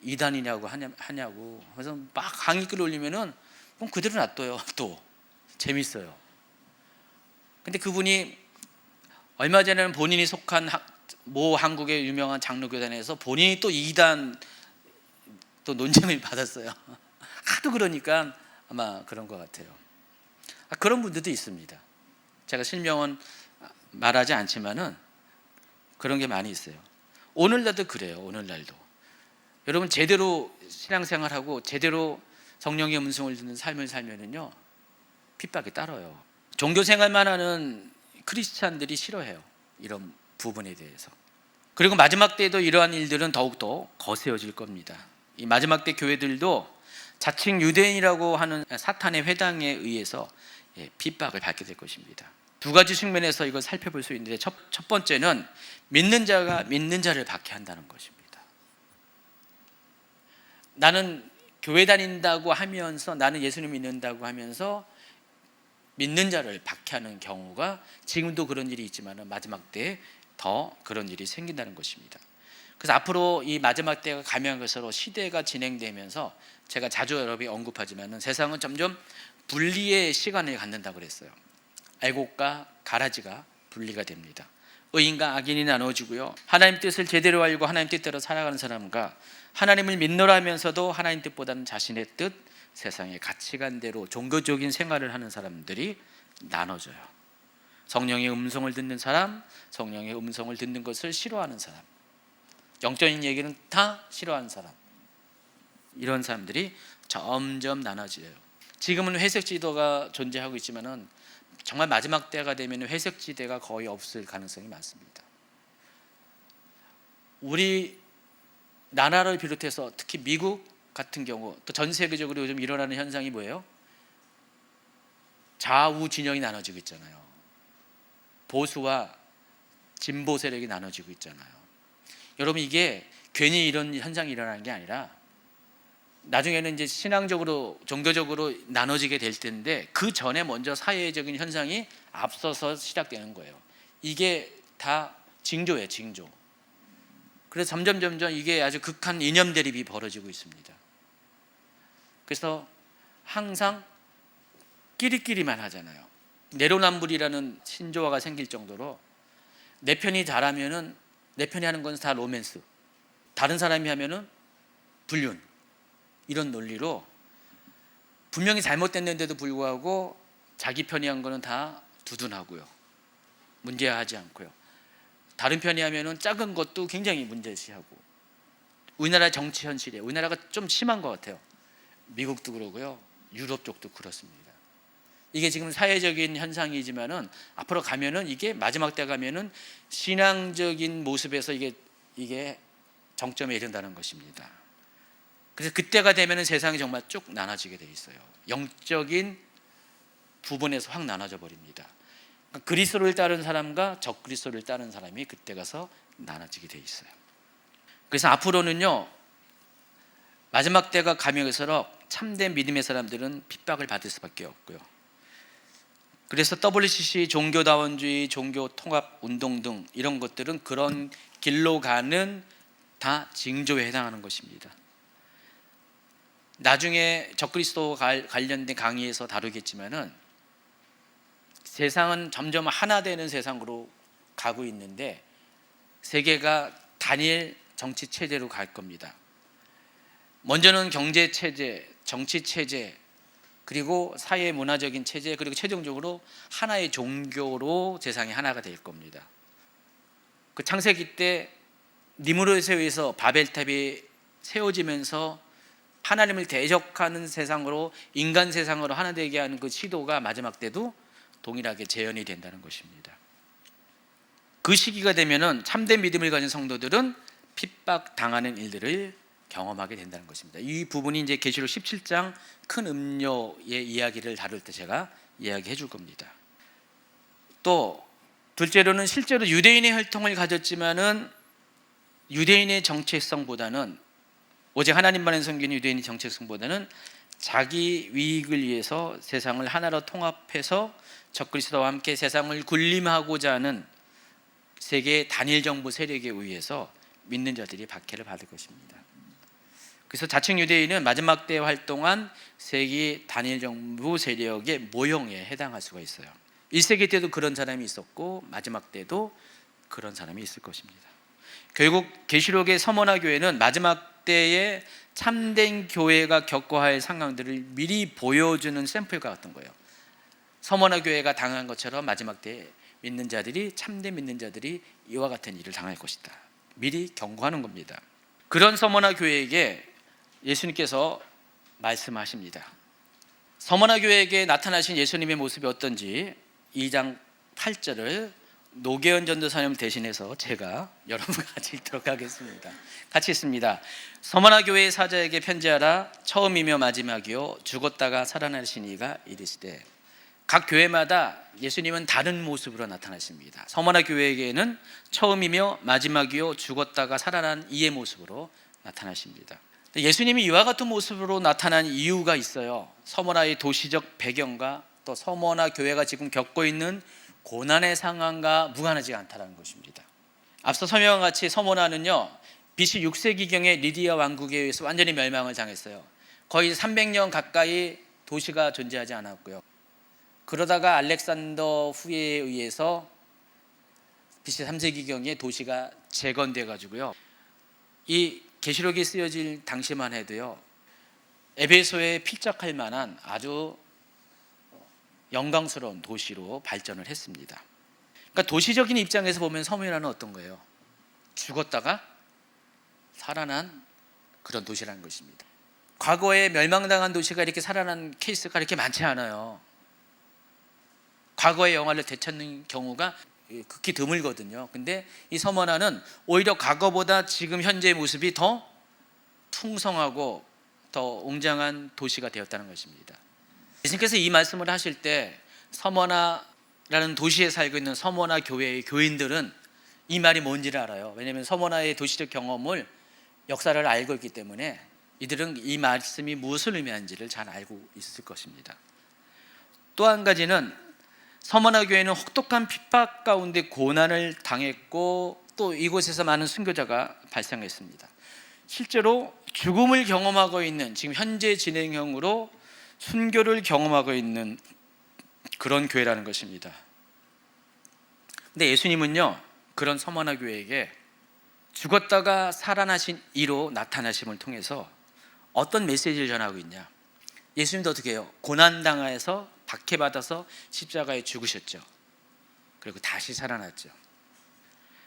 이단이냐고 하냐고. 그래서 막 항의글 올리면은 그럼 그대로 놔둬요. 또 재밌어요. 근데 그분이 얼마 전에는 본인이 속한 모 한국의 유명한 장로교단에서 본인이 또 이단 또 논쟁을 받았어요. 하도 그러니까 아마 그런 것 같아요. 그런 분들도 있습니다. 제가 실명은 말하지 않지만은 그런 게 많이 있어요. 오늘날도 그래요. 오늘날도 여러분 제대로 신앙생활하고 제대로 성령의 음성을 듣는 삶을 살면은요, 핍박이 따라요. 종교생활만 하는 크리스찬들이 싫어해요, 이런 부분에 대해서. 그리고 마지막 때에도 이러한 일들은 더욱더 거세어질 겁니다. 이 마지막 때 교회들도 자칭 유대인이라고 하는 사탄의 회당에 의해서 핍박을 받게 될 것입니다. 2가지 측면에서 이걸 살펴볼 수 있는데, 첫 번째는 믿는 자가 믿는 자를 박해한다는 것입니다. 나는 교회 다닌다고 하면서, 나는 예수님 믿는다고 하면서 믿는 자를 박해하는 경우가 지금도 그런 일이 있지만 마지막 때에 더 그런 일이 생긴다는 것입니다. 그래서 앞으로 이 마지막 때가 가면 갈수록 시대가 진행되면서 제가 자주 여러분이 언급하지만 세상은 점점 분리의 시간을 갖는다고 그랬어요. 알곡과 가라지가 분리가 됩니다. 의인과 악인이 나눠지고요. 하나님 뜻을 제대로 알고 하나님 뜻대로 살아가는 사람과 하나님을 믿노라 하면서도 하나님 뜻보다는 자신의 뜻, 세상의 가치관대로 종교적인 생활을 하는 사람들이 나눠져요. 성령의 음성을 듣는 사람, 성령의 음성을 듣는 것을 싫어하는 사람, 영적인 얘기는 다 싫어하는 사람, 이런 사람들이 점점 나눠져요. 지금은 회색 지도가 존재하고 있지만은 정말 마지막 때가 되면 회색 지대가 거의 없을 가능성이 많습니다. 우리 나라를 비롯해서 특히 미국 같은 경우 또 전 세계적으로 요즘 일어나는 현상이 뭐예요? 좌우 진영이 나눠지고 있잖아요. 보수와 진보 세력이 나눠지고 있잖아요. 여러분, 이게 괜히 이런 현상이 일어나는 게 아니라 나중에는 이제 신앙적으로 종교적으로 나눠지게 될 텐데 그 전에 먼저 사회적인 현상이 앞서서 시작되는 거예요. 이게 다 징조예요, 징조. 그래서 점점 이게 아주 극한 이념 대립이 벌어지고 있습니다. 그래서 항상 끼리끼리만 하잖아요. 내로남불이라는 신조어가 생길 정도로 내 편이 잘하면은 내 편이 하는 건 다 로맨스, 다른 사람이 하면은 불륜, 이런 논리로 분명히 잘못됐는데도 불구하고 자기 편이 한 거는 다 두둔하고요, 문제하지 않고요. 다른 편이 하면은 작은 것도 굉장히 문제시하고. 우리나라 정치 현실이에요. 우리나라가 좀 심한 것 같아요. 미국도 그러고요, 유럽 쪽도 그렇습니다. 이게 지금 사회적인 현상이지만은 앞으로 가면은 이게 마지막 때 가면은 신앙적인 모습에서 이게 정점에 이른다는 것입니다. 그래서 그때가 되면은 세상이 정말 쭉 나눠지게 돼 있어요. 영적인 부분에서 확 나눠져 버립니다. 그러니까 그리스도를 따르는 사람과 적그리스도를 따르는 사람이 그때 가서 나눠지게 돼 있어요. 그래서 앞으로는요, 마지막 때가 가면 갈수록 참된 믿음의 사람들은 핍박을 받을 수밖에 없고요. 그래서 WCC 종교다원주의, 종교통합운동 등 이런 것들은 그런 길로 가는 다 징조에 해당하는 것입니다. 나중에 적그리스도 관련된 강의에서 다루겠지만은 세상은 점점 하나 되는 세상으로 가고 있는데 세계가 단일 정치 체제로 갈 겁니다. 먼저는 경제 체제, 정치 체제, 그리고 사회 문화적인 체제, 그리고 최종적으로 하나의 종교로 세상이 하나가 될 겁니다. 그 창세기 때 니므롯에 의해서 바벨탑이 세워지면서 하나님을 대적하는 세상으로, 인간 세상으로 하나 되게 하는 그 시도가 마지막 때도 동일하게 재현이 된다는 것입니다. 그 시기가 되면은 참된 믿음을 가진 성도들은 핍박 당하는 일들을 경험하게 된다는 것입니다. 이 부분이 이제 계시록 17장 큰 음료의 이야기를 다룰 때 제가 이야기해 줄 겁니다. 또 둘째로는 실제로 유대인의 혈통을 가졌지만은 유대인의 정체성보다는, 오직 하나님만을 섬기는 유대인의 정체성보다는 자기 이익을 위해서 세상을 하나로 통합해서 적그리스도와 함께 세상을 군림하고자 하는 세계 단일 정부 세력에 의해서 믿는 자들이 박해를 받을 것입니다. 그래서 자칭 유대인은 마지막 때 활동한 세계 단일 정부 세력의 모형에 해당할 수가 있어요. 1세기 때도 그런 사람이 있었고 마지막 때도 그런 사람이 있을 것입니다. 결국 계시록의 서머나 교회는 마지막 때에 참된 교회가 겪어야 할 상황들을 미리 보여주는 샘플과 같은 거예요. 서머나 교회가 당한 것처럼 마지막 때에 믿는 자들이, 참된 믿는 자들이 이와 같은 일을 당할 것이다, 미리 경고하는 겁니다. 그런 서머나 교회에게 예수님께서 말씀하십니다. 서머나 교회에게 나타나신 예수님의 모습이 어떤지 2장 8절을 노계현 전도사님 대신해서 제가 여러분과 같이 읽도록 하겠습니다. 같이 읽습니다. 서머나 교회의 사자에게 편지하라. 처음이며 마지막이요 죽었다가 살아나신 이가 이르시되. 각 교회마다 예수님은 다른 모습으로 나타나십니다. 서머나 교회에게는 처음이며 마지막이요 죽었다가 살아난 이의 모습으로 나타나십니다. 예수님이 이와 같은 모습으로 나타난 이유가 있어요. 서머나의 도시적 배경과 또 서머나 교회가 지금 겪고 있는 고난의 상황과 무관하지 않다는 것입니다. 앞서 설명한 같이 서머나는요, BC 6세기경에 리디아 왕국에 의해서 완전히 멸망을 당했어요. 거의 300년 가까이 도시가 존재하지 않았고요. 그러다가 알렉산더 후예에 의해서 BC 3세기경에 도시가 재건돼 가지고요. 이 계시록이 쓰여질 당시만 해도요. 에베소에 필적할 만한 아주 영광스러운 도시로 발전을 했습니다. 그러니까 도시적인 입장에서 보면 서문이라는 어떤 거예요? 죽었다가 살아난 그런 도시라는 것입니다. 과거에 멸망당한 도시가 이렇게 살아난 케이스가 이렇게 많지 않아요. 과거의 영화를 되찾는 경우가 극히 드물거든요. 근데 이 서머나는 오히려 과거보다 지금 현재의 모습이 더 풍성하고 더 웅장한 도시가 되었다는 것입니다. 예수님께서 이 말씀을 하실 때 서머나라는 도시에 살고 있는 서머나 교회의 교인들은 이 말이 뭔지를 알아요. 왜냐하면 서머나의 도시적 경험을 역사를 알고 있기 때문에 이들은 이 말씀이 무엇을 의미하는지를 잘 알고 있을 것입니다. 또 한 가지는 서머나 교회는 혹독한 핍박 가운데 고난을 당했고 또 이곳에서 많은 순교자가 발생했습니다. 실제로 죽음을 경험하고 있는 지금 현재 진행형으로 순교를 경험하고 있는 그런 교회라는 것입니다. 근데 예수님은요, 그런 서머나 교회에게 죽었다가 살아나신 이로 나타나심을 통해서 어떤 메시지를 전하고 있냐? 예수님도 어떻게 해요? 고난당해서 박해받아서 십자가에 죽으셨죠. 그리고 다시 살아났죠.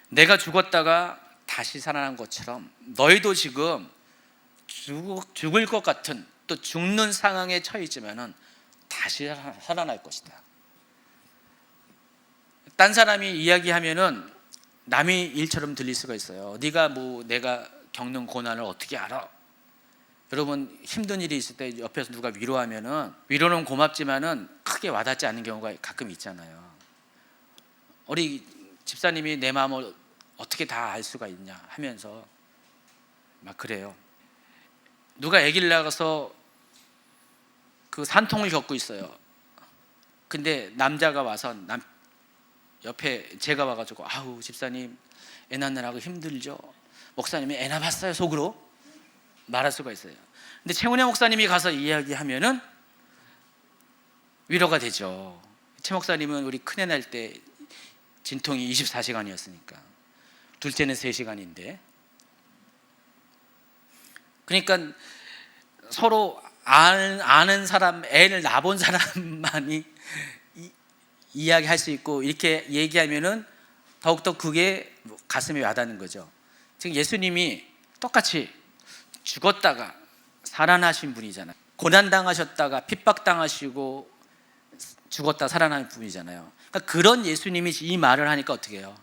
내가 죽었다가 다시 살아난 것처럼 너희도 지금 죽을 것 같은 또 죽는 상황에 처해있지만은 다시 살아날 것이다. 딴 사람이 이야기하면은 남의 일처럼 들릴 수가 있어요. 네가 내가 겪는 고난을 어떻게 알아? 여러분 힘든 일이 있을 때 옆에서 누가 위로하면은 위로는 고맙지만은 크게 와닿지 않는 경우가 가끔 있잖아요. 우리 집사님이 내 마음을 어떻게 다 알 수가 있냐 하면서 막 그래요. 누가 아기를 낳아서 그 산통을 겪고 있어요. 근데 남자가 와서 옆에 제가 와가지고 아우 집사님 애 낳느라고 힘들죠. 목사님이 애 낳았어요 속으로 말할 수가 있어요. 근데 최은혜 목사님이 가서 이야기하면은 위로가 되죠. 최 목사님은 우리 큰애 낳을 때 진통이 24시간이었으니까 둘째는 3시간인데 그러니까 서로 아는 사람, 애를 낳아본 사람만이 이야기할 수 있고 이렇게 얘기하면은 더욱더 그게 가슴에 와닿는 거죠. 지금 예수님이 똑같이 죽었다가 살아나신 분이잖아요. 고난당하셨다가 핍박당하시고 죽었다 살아난 분이잖아요. 그러니까 그런 예수님이 이 말을 하니까 어떻게 해요?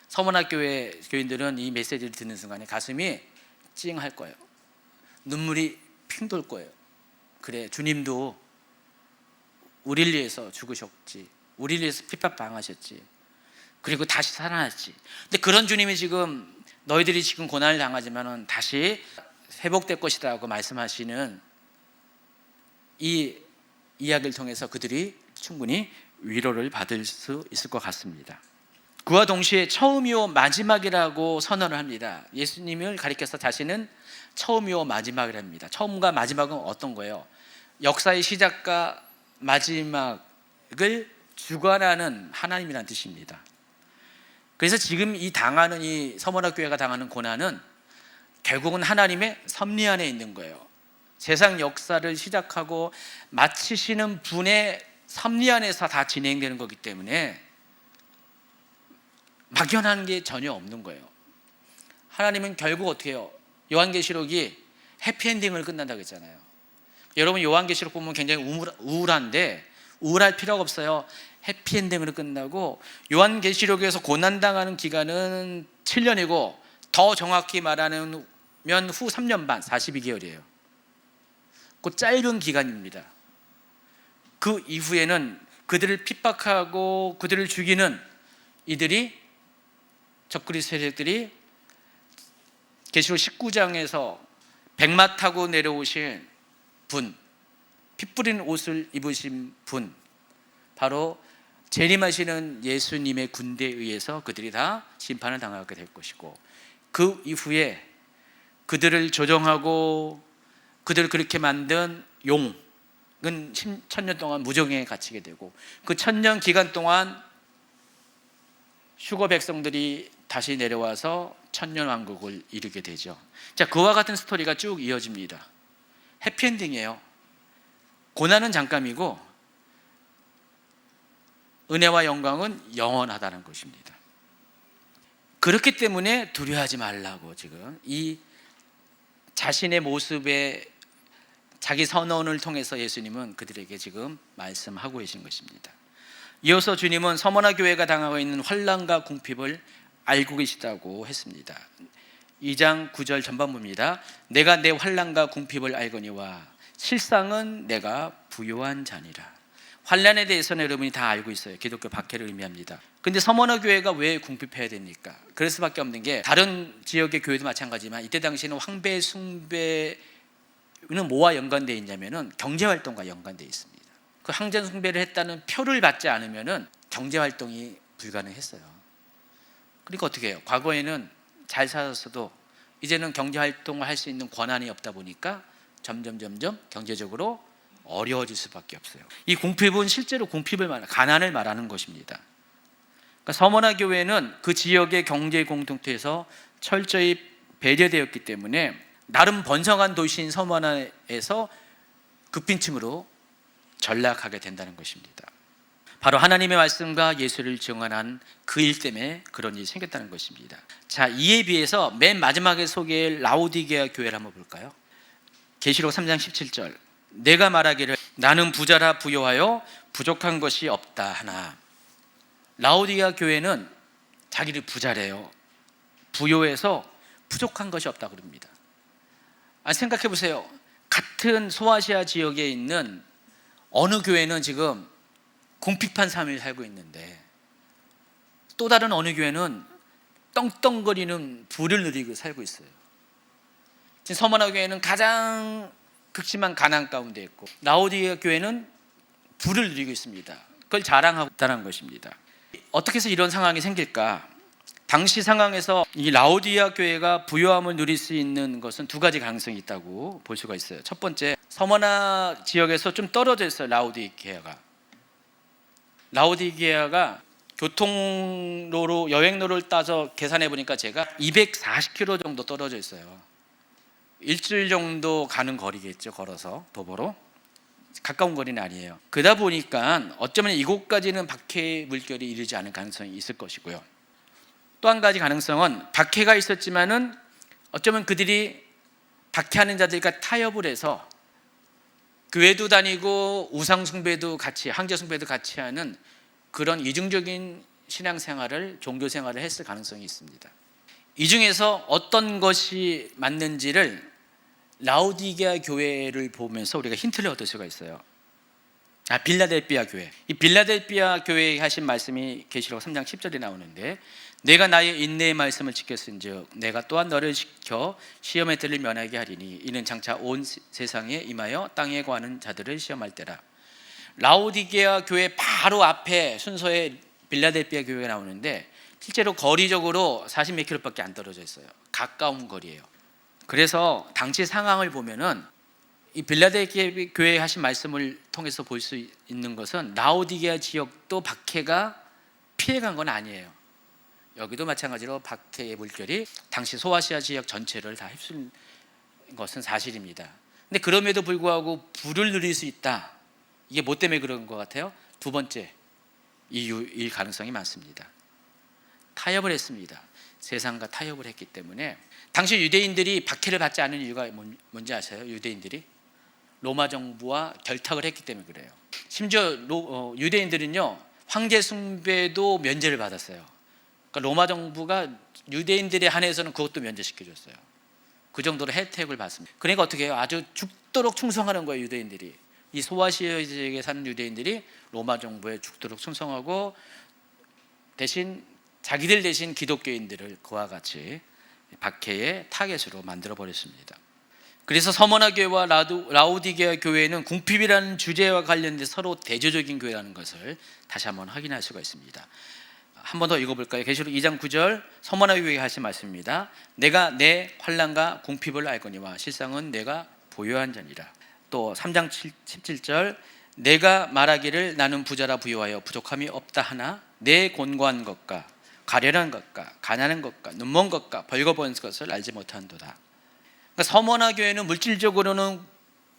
서문학 교회 교인들은 이 메시지를 듣는 순간에 가슴이 찡할 거예요. 눈물이 핑 돌 거예요. 그래, 주님도 우리를 위해서 죽으셨지, 우리를 위해서 핍박당하셨지, 그리고 다시 살아났지. 근데 그런 주님이 지금 너희들이 지금 고난을 당하지만은 다시 회복될 것이라고 말씀하시는 이 이야기를 통해서 그들이 충분히 위로를 받을 수 있을 것 같습니다. 그와 동시에 처음이요 마지막이라고 선언을 합니다. 예수님을 가리켜서 자신은 처음이요 마지막이랍니다. 처음과 마지막은 어떤 거예요? 역사의 시작과 마지막을 주관하는 하나님이라는 뜻입니다. 그래서 지금 이 서머나 교회가 당하는 고난은 결국은 하나님의 섭리 안에 있는 거예요. 세상 역사를 시작하고 마치시는 분의 섭리 안에서 다 진행되는 거기 때문에 막연한 게 전혀 없는 거예요. 하나님은 결국 어떻게 해요? 요한계시록이 해피엔딩을 끝난다고 했잖아요. 여러분 요한계시록 보면 굉장히 우울한데 우울할 필요가 없어요. 해피엔딩으로 끝나고 요한계시록에서 고난당하는 기간은 7년이고 더 정확히 말하면 후 3년 반 42개월이에요. 그 짧은 기간입니다. 그 이후에는 그들을 핍박하고 그들을 죽이는 이들이 적그리스도 세력들이 계시록 19장에서 백마 타고 내려오신 분, 피 뿌린 옷을 입으신 분, 바로 재림하시는 예수님의 군대에 의해서 그들이 다 심판을 당하게 될 것이고 그 이후에 그들을 조종하고 그들을 그렇게 만든 용은 1000년 동안 무정에 갇히게 되고, 그 1000년 기간 동안 휴거 백성들이 다시 내려와서 천년 왕국을 이루게 되죠. 자, 그와 같은 스토리가 쭉 이어집니다. 해피엔딩이에요. 고난은 잠깐이고 은혜와 영광은 영원하다는 것입니다. 그렇기 때문에 두려워하지 말라고 지금 이 자신의 모습에 자기 선언을 통해서 예수님은 그들에게 지금 말씀하고 계신 것입니다. 이어서 주님은 서머나 교회가 당하고 있는 환난과 궁핍을 알고 계시다고 했습니다. 2장 9절 전반부입니다. 내가 내 환난과 궁핍을 알거니와 실상은 내가 부요한 자니라. 환난에 대해서는 여러분이 다 알고 있어요. 기독교 박해를 의미합니다. 근데 서머나 교회가 왜 궁핍해야 됩니까? 그럴 수밖에 없는 게, 다른 지역의 교회도 마찬가지지만 이때 당시에는 황배 숭배는 뭐와 연관되어 있냐면은 경제활동과 연관되어 있습니다. 그 항전 숭배를 했다는 표를 받지 않으면은 경제활동이 불가능했어요. 그러니까 어떻게 해요? 과거에는 잘 살았어도 이제는 경제활동을 할 수 있는 권한이 없다 보니까 점점 경제적으로 어려워질 수밖에 없어요. 이 궁핍은 실제로 가난을 말하는 것입니다. 그러니까 서머나 교회는 그 지역의 경제 공동체에서 철저히 배제되었기 때문에 나름 번성한 도시인 서머나에서 급빈층으로 전락하게 된다는 것입니다. 바로 하나님의 말씀과 예수를 증언한 그 일 때문에 그런 일이 생겼다는 것입니다. 자, 이에 비해서 맨 마지막에 소개할 라오디게아 교회를 한번 볼까요? 계시록 3장 17절, 내가 말하기를 나는 부자라 부요하여 부족한 것이 없다 하나. 라오디게아 교회는 자기를 부자래요. 부요해서 부족한 것이 없다 그럽니다. 생각해 보세요. 같은 소아시아 지역에 있는 어느 교회는 지금 궁핍한 삶을 살고 있는데, 또 다른 어느 교회는 떵떵거리는 부를 누리고 살고 있어요. 지금 서머나 교회는 가장 극심한 가난 가운데 있고, 라오디게아 교회는 부를 누리고 있습니다. 그걸 자랑하고 있다는 것입니다. 어떻게 해서 이런 상황이 생길까? 당시 상황에서 이 라오디게아 교회가 부요함을 누릴 수 있는 것은 두 가지 가능성이 있다고 볼 수가 있어요. 첫 번째, 서머나 지역에서 좀 떨어져 있어요. 라오디게아가 교통로로, 여행로를 따져 계산해 보니까 제가 240km 정도 떨어져 있어요. 일주일 정도 가는 거리겠죠. 걸어서 도보로. 가까운 거리는 아니에요. 그러다 보니까 어쩌면 이곳까지는 박해의 물결이 이르지 않을 가능성이 있을 것이고요. 또 한 가지 가능성은 박해가 있었지만은 어쩌면 그들이 박해하는 자들과 타협을 해서 교회도 다니고 우상숭배도 같이, 항제숭배도 같이 하는 그런 이중적인 신앙생활을, 종교생활을 했을 가능성이 있습니다. 이 중에서 어떤 것이 맞는지를 라오디게아 교회를 보면서 우리가 힌트를 얻을 수가 있어요. 빌라델비아 교회. 이 빌라델비아 교회에 하신 말씀이 계시록 3장 10절에 나오는데, 내가 나의 인내의 말씀을 지켰은즉 내가 또한 너를 지켜 시험의 때를 면하게 하리니 이는 장차 온 세상에 임하여 땅에 거하는 자들을 시험할 때라. 라오디게아 교회 바로 앞에 순서에 빌라델비아 교회가 나오는데, 실제로 거리적으로 40몇 킬로밖에 안 떨어져 있어요. 가까운 거리예요. 그래서 당시 상황을 보면은 이 빌라델비아 교회에 하신 말씀을 통해서 볼 수 있는 것은 라오디게아 지역도 박해가 피해간 건 아니에요. 여기도 마찬가지로 박해의 물결이 당시 소아시아 지역 전체를 다 휩쓸린 것은 사실입니다. 근데 그럼에도 불구하고 부를 누릴 수 있다. 이게 뭐 때문에 그런 것 같아요? 두 번째 이유일 가능성이 많습니다. 타협을 했습니다. 세상과 타협을 했기 때문에. 당시 유대인들이 박해를 받지 않은 이유가 뭔지 아세요? 유대인들이 로마 정부와 결탁을 했기 때문에 그래요. 심지어 유대인들은요, 황제 숭배도 면제를 받았어요. 그러니까 로마 정부가 유대인들에 한해서는 그것도 면제시켜줬어요. 그 정도로 혜택을 받습니다. 그러니까 어떻게 해요? 아주 죽도록 충성하는 거예요. 유대인들이, 이 소아시아 지역에 사는 유대인들이 로마 정부에 죽도록 충성하고, 대신 자기들 대신 기독교인들을 그와 같이 박해의 타겟으로 만들어 버렸습니다. 그래서 서머나 교회와 라오디게아 교회는 궁핍이라는 주제와 관련된 서로 대조적인 교회라는 것을 다시 한번 확인할 수가 있습니다. 한 번 더 읽어볼까요? 계시록 2장 9절 서머나 교회에 하신 말씀입니다. 내가 내 환난과 궁핍을 알거니와 실상은 내가 부요한 자니라. 또 3장 17절 내가 말하기를 나는 부자라 부요하여 부족함이 없다 하나 내 곤고한 것과 가련한 것과 가난한 것과 눈먼 것과 벌거벗은 것을 알지 못한도다. 그러니까 서머나 교회는 물질적으로는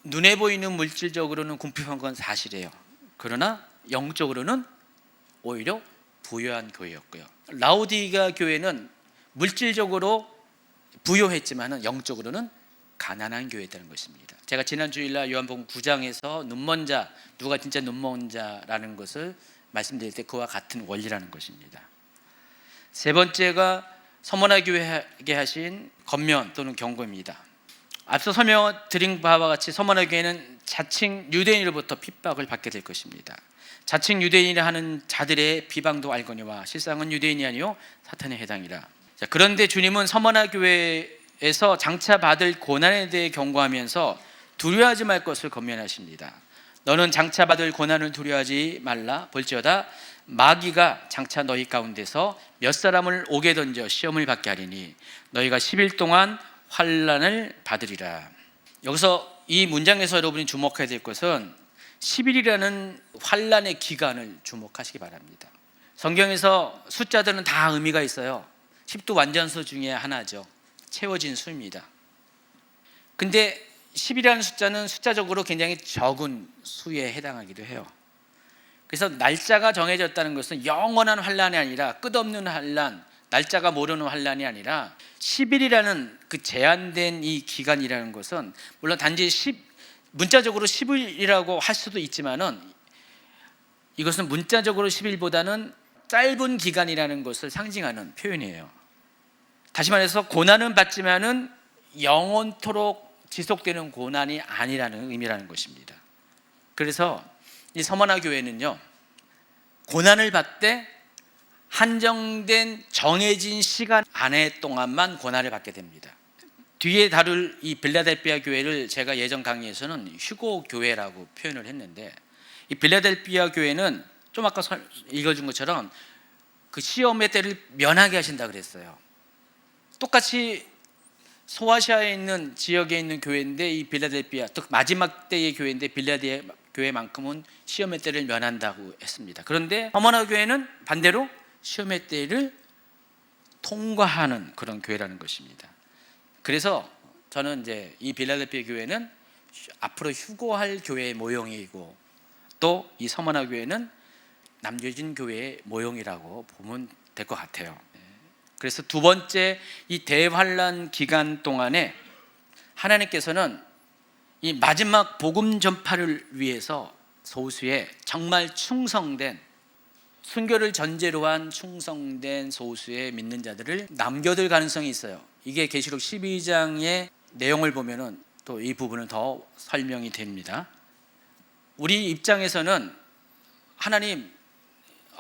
눈에 보이는 물질적으로는 궁핍한 건 사실이에요. 그러나 영적으로는 오히려 부유한 교회였고요. 라오디게아 교회는 물질적으로 부유했지만 영적으로는 가난한 교회였다는 것입니다. 제가 지난 주일날 요한복음 9장에서 눈먼 자, 누가 진짜 눈먼 자라는 것을 말씀드릴 때 그와 같은 원리라는 것입니다. 세 번째가 서머나 교회에게 하신 권면 또는 경고입니다. 앞서 설명드린 바와 같이 서머나 교회는 자칭 유대인으로부터 핍박을 받게 될 것입니다. 자칭 유대인이라 하는 자들의 비방도 알거니와 실상은 유대인이 아니요 사탄에 해당이라. 자, 그런데 주님은 서머나 교회에서 장차 받을 고난에 대해 경고하면서 두려워하지 말 것을 권면하십니다. 너는 장차 받을 고난을 두려워하지 말라. 볼지어다 마귀가 장차 너희 가운데서 몇 사람을 옥에 던져 시험을 받게 하리니 너희가 10일 동안 환난을 받으리라. 여기서 이 문장에서 여러분이 주목해야 될 것은 10일이라는 환난의 기간을 주목하시기 바랍니다. 성경에서 숫자들은 다 의미가 있어요. 10도 완전수 중에 하나죠. 채워진 수입니다. 근데 10이라는 숫자는 숫자적으로 굉장히 적은 수에 해당하기도 해요. 그래서 날짜가 정해졌다는 것은 영원한 환난이 아니라 끝없는 환난, 날짜가 모르는 환난이 아니라 10일이라는 그 제한된 이 기간이라는 것은 물론 단지 문자적으로 10일이라고 할 수도 있지만은 이것은 문자적으로 10일보다는 짧은 기간이라는 것을 상징하는 표현이에요. 다시 말해서 고난은 받지만은 영원토록 지속되는 고난이 아니라는 의미라는 것입니다. 그래서 이 서머나 교회는요, 고난을 받되 한정된 정해진 시간 안에 동안만 고난을 받게 됩니다. 뒤에 다룰 이 빌라델피아 교회를 제가 예전 강의에서는 휴고 교회라고 표현을 했는데, 이 빌라델피아 교회는 좀 아까 읽어준 것처럼 그 시험의 때를 면하게 하신다 그랬어요. 똑같이 소아시아에 있는 지역에 있는 교회인데 이 빌라델피아, 또 마지막 때의 교회인데 빌라델피아 교회만큼은 시험의 때를 면한다고 했습니다. 그런데 서머나 교회는 반대로 시험의 때를 통과하는 그런 교회라는 것입니다. 그래서 저는 이제 이 빌라델피아 교회는 앞으로 휴고할 교회의 모형이고 또 이 서머나 교회는 남겨진 교회의 모형이라고 보면 될 것 같아요. 그래서 두 번째 이 대환란 기간 동안에 하나님께서는 이 마지막 복음 전파를 위해서 소수의 정말 충성된, 순교를 전제로 한 충성된 소수의 믿는 자들을 남겨둘 가능성이 있어요. 이게 계시록 12장의 내용을 보면은 또 이 부분은 더 설명이 됩니다. 우리 입장에서는 하나님,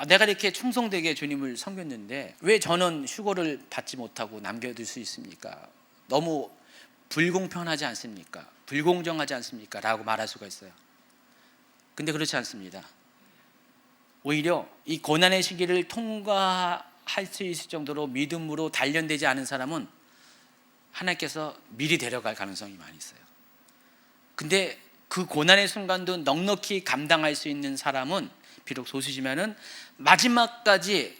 내가 이렇게 충성되게 주님을 섬겼는데 왜 저는 휴고를 받지 못하고 남겨둘 수 있습니까? 너무 불공평하지 않습니까? 불공정하지 않습니까? 라고 말할 수가 있어요. 근데 그렇지 않습니다. 오히려 이 고난의 시기를 통과할 수 있을 정도로 믿음으로 단련되지 않은 사람은 하나님께서 미리 데려갈 가능성이 많이 있어요. 근데 그 고난의 순간도 넉넉히 감당할 수 있는 사람은 비록 소수지만은 마지막까지,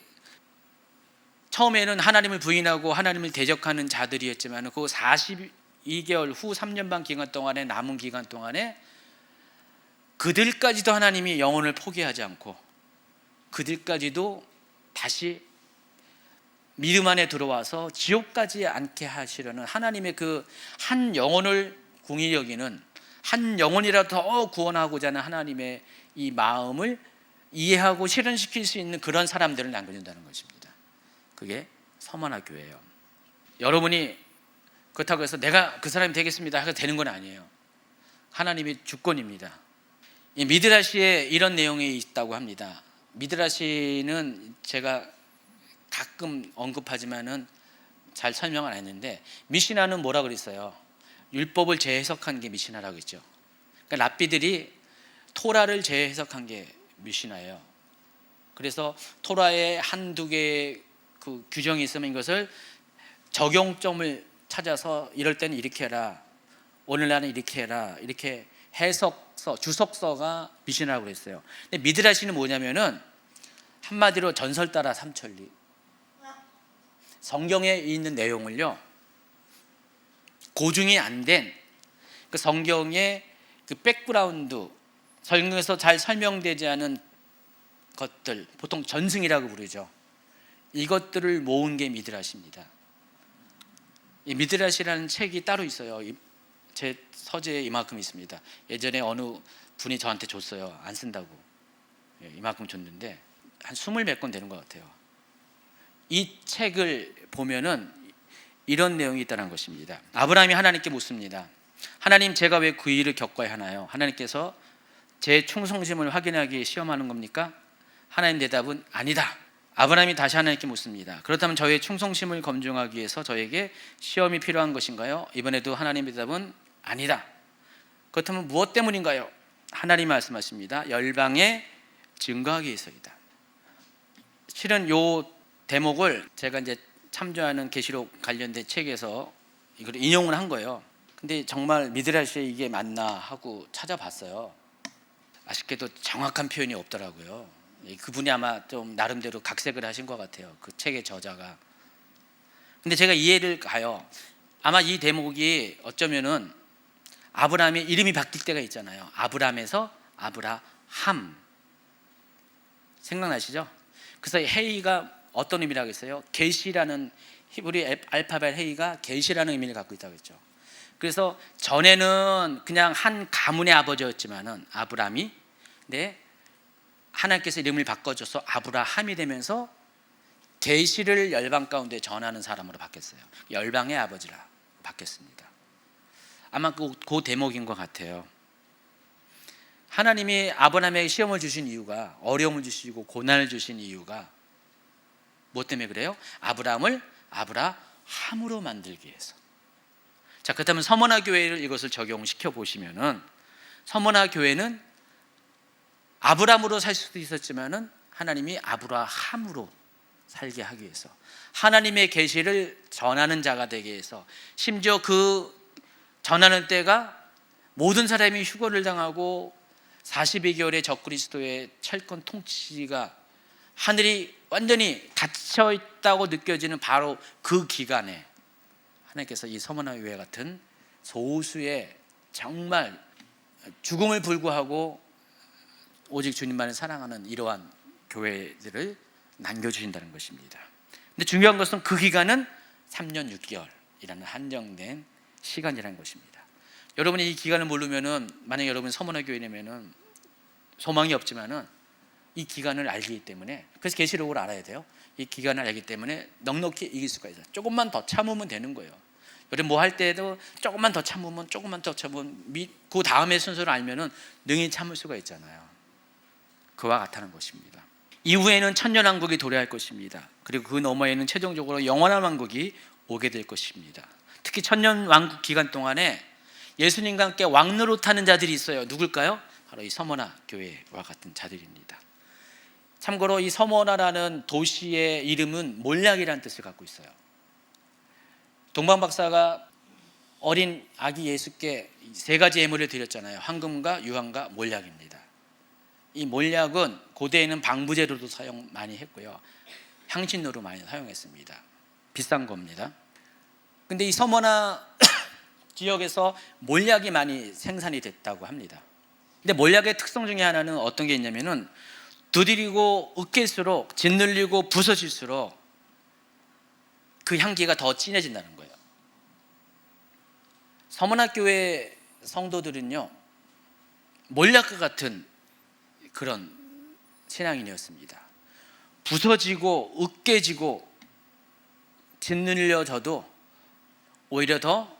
처음에는 하나님을 부인하고 하나님을 대적하는 자들이었지만 그 42개월 후 3년 반 기간 동안에, 남은 기간 동안에 그들까지도 하나님이 영혼을 포기하지 않고 그들까지도 다시 믿음 안에 들어와서 지옥까지 않게 하시려는 하나님의 그 한 영혼을 궁히 여기는, 한 영혼이라도 더 구원하고자 하는 하나님의 이 마음을 이해하고 실현시킬 수 있는 그런 사람들을 남겨준다는 것입니다. 그게 서머나 교회예요. 여러분이 그렇다고 해서 내가 그 사람이 되겠습니다 해서 되는 건 아니에요. 하나님의 주권입니다. 이 미드라시에 이런 내용이 있다고 합니다. 미드라시는 제가 가끔 언급하지만은 잘 설명 안 했는데, 미시나는 뭐라 그랬어요? 율법을 재해석한 게 미시나라고 했죠. 그러니까 랍비들이 토라를 재해석한 게 미시나예요. 그래서 토라에 한두 개의 그 규정이 있으면 이것을 적용점을 찾아서 이럴 때는 이렇게 해라, 오늘날은 이렇게 해라, 이렇게 해석서, 주석서가 미신이라고 그랬어요. 근데 미드라시는 뭐냐면은 한마디로 전설 따라 삼천리, 성경에 있는 내용을요, 고증이 안 된 그 성경의 그 백그라운드, 성경에서 잘 설명되지 않은 것들, 보통 전승이라고 부르죠. 이것들을 모은 게 미드라시입니다. 이 미드라시라는 책이 따로 있어요. 제 서재에 이만큼 있습니다. 예전에 어느 분이 저한테 줬어요. 안 쓴다고. 이만큼 줬는데 한 20몇 권 되는 것 같아요. 이 책을 보면은 이런 내용이 있다는 것입니다. 아브라함이 하나님께 묻습니다. 하나님, 제가 왜 그 일을 겪어야 하나요? 하나님께서 제 충성심을 확인하기 위해 시험하는 겁니까? 하나님 대답은 아니다. 아브라함이 다시 하나님께 묻습니다. 그렇다면 저의 충성심을 검증하기 위해서 저에게 시험이 필요한 것인가요? 이번에도 하나님의 대답은 아니다. 그렇다면 무엇 때문인가요? 하나님 말씀하십니다. 열방에 증거하기 위해서이다. 실은 이 대목을 제가 이제 참조하는 계시록 관련된 책에서 이걸 인용을 한 거예요. 근데 정말 미드라시에 이게 맞나 하고 찾아봤어요. 아쉽게도 정확한 표현이 없더라고요. 그분이 아마 좀 나름대로 각색을 하신 것 같아요. 그 책의 저자가. 근데 제가 이해를 가요. 아마 이 대목이 어쩌면은 아브라함의 이름이 바뀔 때가 있잖아요. 아브라함에서 아브라함. 생각나시죠? 그래서 헤이가 어떤 의미라고 했어요? 계시라는 히브리 알파벳 헤이가 계시라는 의미를 갖고 있다고 했죠. 그래서 전에는 그냥 한 가문의 아버지였지만은 아브라함이, 네, 하나님께서 이름을 바꿔줘서 아브라함이 되면서 계시를 열방 가운데 전하는 사람으로 바뀌었어요. 열방의 아버지라 바뀌었습니다. 아마 그 대목인 것 같아요. 하나님이 아브라함에게 시험을 주신 이유가, 어려움을 주시고 고난을 주신 이유가 뭐 때문에 그래요? 아브라함을 아브라함으로 만들기 위해서. 자, 그렇다면 서머나 교회를 이것을 적용시켜 보시면은, 서머나 교회는 아브라함으로 살 수도 있었지만은 하나님이 아브라함으로 살게 하기 위해서, 하나님의 계시를 전하는 자가 되기 위해서, 심지어 그 전하는 때가 모든 사람이 휴거를 당하고 42개월의 적그리스도의 철권 통치가 하늘이 완전히 닫혀 있다고 느껴지는 바로 그 기간에 하나님께서 이 서머나 교회 같은 소수의 정말 죽음을 불구하고 오직 주님만을 사랑하는 이러한 교회들을 남겨주신다는 것입니다. 근데 중요한 것은 그 기간은 3년 6개월이라는 한정된 시간이라는 것입니다. 여러분이 이 기간을 모르면은, 만약 여러분 서머나 교회라면은 소망이 없지만은 이 기간을 알기 때문에, 그래서 계시록을 알아야 돼요. 이 기간을 알기 때문에 넉넉히 이길 수가 있어요. 조금만 더 참으면 되는 거예요. 여러분 뭐 할 때도 조금만 더 참으면, 그 다음의 순서를 알면은 능히 참을 수가 있잖아요. 그와 같다는 것입니다. 이후에는 천년왕국이 도래할 것입니다. 그리고 그 너머에는 최종적으로 영원한 왕국이 오게 될 것입니다. 특히 천년왕국 기간 동안에 예수님과 함께 왕노릇하는 자들이 있어요. 누굴까요? 바로 이 서머나 교회와 같은 자들입니다. 참고로 이 서머나라는 도시의 이름은 몰약이라는 뜻을 갖고 있어요. 동방 박사가 어린 아기 예수께 세 가지 예물을 드렸잖아요. 황금과 유황과 몰약입니다. 이 몰약은 고대에는 방부제로도 사용 많이 했고요, 향신료로 많이 사용했습니다. 비싼 겁니다. 근데 이 서머나 지역에서 몰약이 많이 생산이 됐다고 합니다. 근데 몰약의 특성 중에 하나는 어떤 게 있냐면은, 두드리고 으깰수록, 짓눌리고 부서질수록 그 향기가 더 진해진다는 거예요. 서머나 교회 성도들은요, 몰약과 같은 그런 신앙인이었습니다. 부서지고 으깨지고 짓눌려져도 오히려 더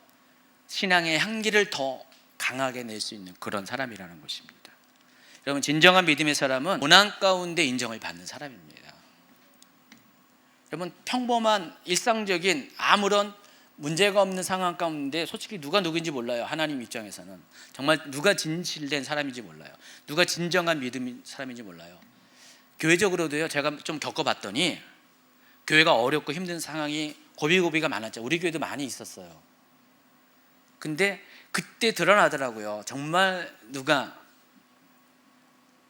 신앙의 향기를 더 강하게 낼 수 있는 그런 사람이라는 것입니다. 여러분, 진정한 믿음의 사람은 고난 가운데 인정을 받는 사람입니다. 여러분, 평범한 일상적인 아무런 문제가 없는 상황 가운데 솔직히 누가 누구인지 몰라요. 하나님 입장에서는 정말 누가 진실된 사람인지 몰라요. 누가 진정한 믿음의 사람인지 몰라요. 교회적으로도요, 제가 좀 겪어봤더니 교회가 어렵고 힘든 상황이 고비고비가 많았죠. 우리 교회도 많이 있었어요. 근데 그때 드러나더라고요. 정말 누가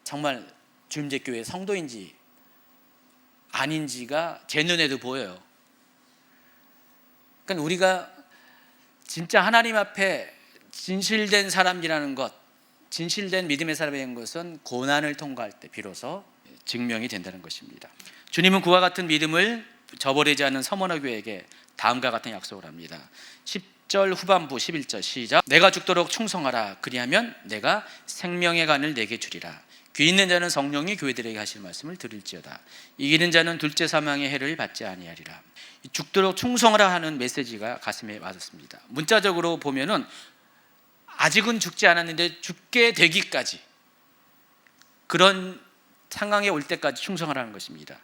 정말 주임제교회 성도인지 아닌지가 제 눈에도 보여요. 그러니까 우리가 진짜 하나님 앞에 진실된 사람이라는 것, 진실된 믿음의 사람인 것은 고난을 통과할 때 비로소 증명이 된다는 것입니다. 주님은 그와 같은 믿음을 저버리지 않는 서머나 교회에게 다음과 같은 약속을 합니다. 10절 후반부 11절 시작. 내가 죽도록 충성하라. 그리하면 내가 생명의 간을 내게 주리라. 귀 있는 자는 성령이 교회들에게 하실 말씀을 들을지어다. 이기는 자는 둘째 사망의 해를 받지 아니하리라. 죽도록 충성하라 하는 메시지가 가슴에 와닿습니다. 문자적으로 보면은 아직은 죽지 않았는데 죽게 되기까지, 그런 상황에 올 때까지 충성하라는 것입니다.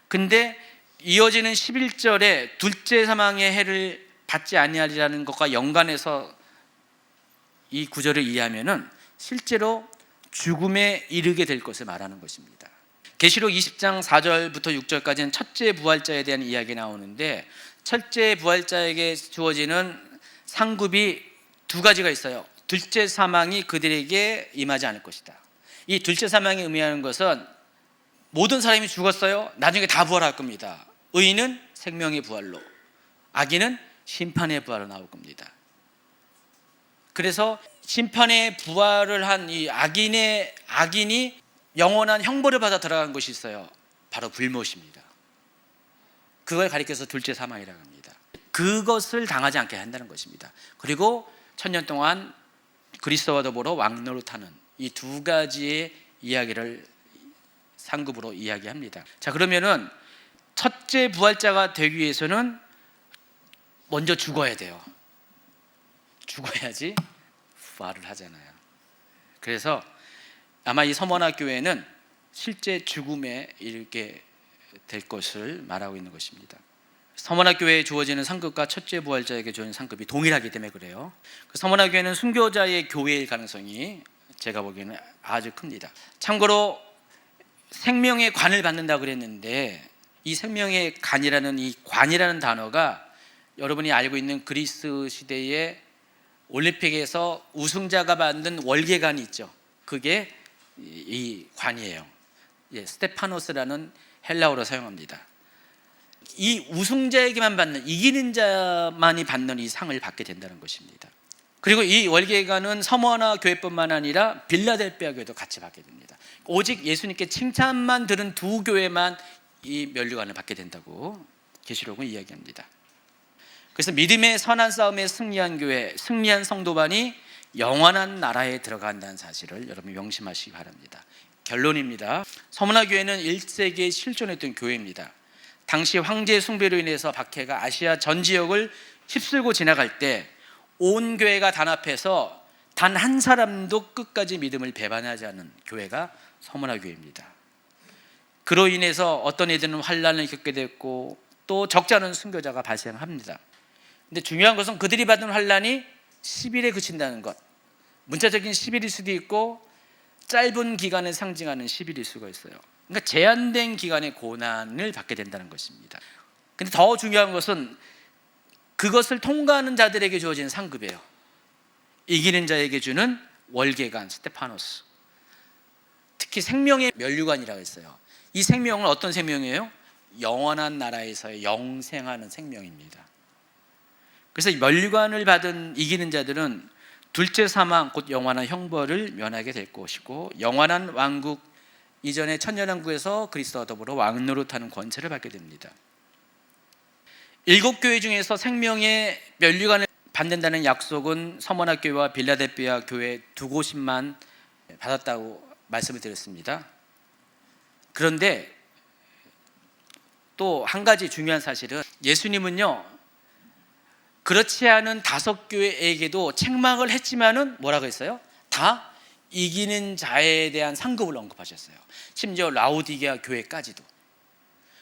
근데 이어지는 11절에 둘째 사망의 해를 받지 아니하리라는 것과 연관해서 이 구절을 이해하면은 실제로 죽음에 이르게 될 것을 말하는 것입니다. 계시록 20장 4절부터 6절까지는 첫째 부활자에 대한 이야기 나오는데, 첫째 부활자에게 주어지는 상급이 두 가지가 있어요. 둘째 사망이 그들에게 임하지 않을 것이다. 이 둘째 사망이 의미하는 것은 모든 사람이 죽었어요. 나중에 다 부활할 겁니다. 의인은 생명의 부활로, 악인은 심판의 부활로 나올 겁니다. 그래서 심판의 부활을 한 이 악인이 영원한 형벌을 받아 들어간 것이 있어요. 바로 불못입니다. 그걸 가리켜서 둘째 사망이라고 합니다. 그것을 당하지 않게 한다는 것입니다. 그리고 1000년 동안 그리스도와 더불어 왕노릇하는 이 두 가지의 이야기를 상급으로 이야기합니다. 자, 그러면은 첫째 부활자가 되기 위해서는 먼저 죽어야 돼요. 죽어야지 부활을 하잖아요. 그래서 아마 이 서머나 교회는 실제 죽음에 이르게 될 것을 말하고 있는 것입니다. 서머나 교회에 주어지는 상급과 첫째 부활자에게 주어지는 상급이 동일하기 때문에 그래요. 서머나 교회는 순교자의 교회일 가능성이 제가 보기에는 아주 큽니다. 참고로 생명의 관을 받는다고 그랬는데, 이 생명의 간이라는 이 관이라는 단어가 여러분이 알고 있는 그리스 시대의 올림픽에서 우승자가 받는 월계관이 있죠. 그게 이 관이에요. 스테파노스라는 헬라어로 사용합니다. 이 우승자에게만 받는, 이기는 자만이 받는 이 상을 받게 된다는 것입니다. 그리고 이 월계관은 서머나 교회뿐만 아니라 빌라델피아 교회도 같이 받게 됩니다. 오직 예수님께 칭찬만 들은 두 교회만 이 면류관을 받게 된다고 계시록은 이야기합니다. 그래서 믿음의 선한 싸움에 승리한 교회, 승리한 성도반이 영원한 나라에 들어간다는 사실을 여러분 명심하시기 바랍니다. 결론입니다. 서머나 교회는 1세기에 실존했던 교회입니다. 당시 황제 숭배로 인해서 박해가 아시아 전 지역을 휩쓸고 지나갈 때 온 교회가 단합해서 단 한 사람도 끝까지 믿음을 배반하지 않은 교회가 서머나 교회입니다. 그로 인해서 어떤 이들은 환난을 겪게 됐고 또 적지 않은 순교자가 발생합니다. 근데 중요한 것은 그들이 받은 환난이 10일에 그친다는 것. 문자적인 10일일 수도 있고 짧은 기간을 상징하는 10일일 수가 있어요. 그러니까 제한된 기간의 고난을 받게 된다는 것입니다. 근데 더 중요한 것은 그것을 통과하는 자들에게 주어지는 상급이에요. 이기는 자에게 주는 월계관, 스테파노스. 특히 생명의 면류관이라고 했어요. 이 생명은 어떤 생명이에요? 영원한 나라에서의 영생하는 생명입니다. 그래서 면류관을 받은 이기는 자들은 둘째 사망, 곧 영원한 형벌을 면하게 될 것이고, 영원한 왕국 이전의 천년왕국에서 그리스도와 더불어 왕노릇하는 권세를 받게 됩니다. 7교회 중에서 생명의 면류관을 받는다는 약속은 서머나 교회와 빌라델피아 교회 두 곳만 받았다고 말씀을 드렸습니다. 그런데 또 한 가지 중요한 사실은 예수님은요, 그렇지 않은 5교회에게도 책망을 했지만은 뭐라고 했어요? 다 이기는 자에 대한 상급을 언급하셨어요. 심지어 라오디게아 교회까지도.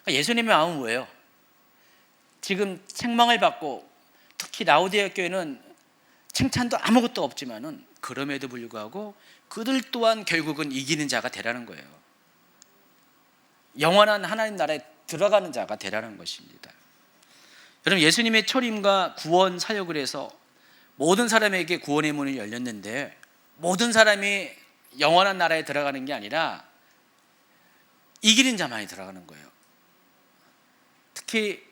그러니까 예수님의 마음은 뭐예요? 지금 책망을 받고 특히 라오디게아 교회는 칭찬도 아무것도 없지만은 그럼에도 불구하고 그들 또한 결국은 이기는 자가 되라는 거예요. 영원한 하나님 나라에 들어가는 자가 되라는 것입니다. 여러분, 예수님의 초림과 구원 사역을 해서 모든 사람에게 구원의 문이 열렸는데 모든 사람이 영원한 나라에 들어가는 게 아니라 이기는 자만이 들어가는 거예요. 특히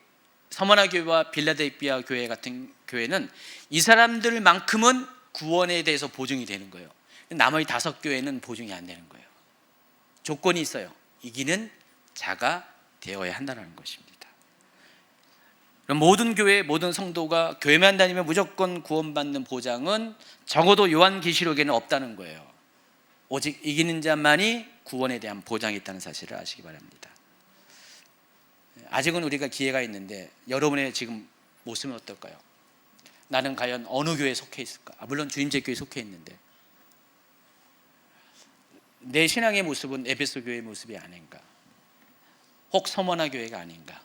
서머나 교회와 빌라델피아 교회 같은 교회는 이 사람들만큼은 구원에 대해서 보증이 되는 거예요. 나머지 5교회는 보증이 안 되는 거예요. 조건이 있어요. 이기는 자가 되어야 한다는 것입니다. 그럼 모든 교회, 모든 성도가 교회만 다니면 무조건 구원받는 보장은 적어도 요한계시록에는 없다는 거예요. 오직 이기는 자만이 구원에 대한 보장이 있다는 사실을 아시기 바랍니다. 아직은 우리가 기회가 있는데 여러분의 지금 모습은 어떨까요? 나는 과연 어느 교회에 속해 있을까? 물론 주임제 교회에 속해 있는데 내 신앙의 모습은 에베소 교회의 모습이 아닌가? 혹 서머나 교회가 아닌가?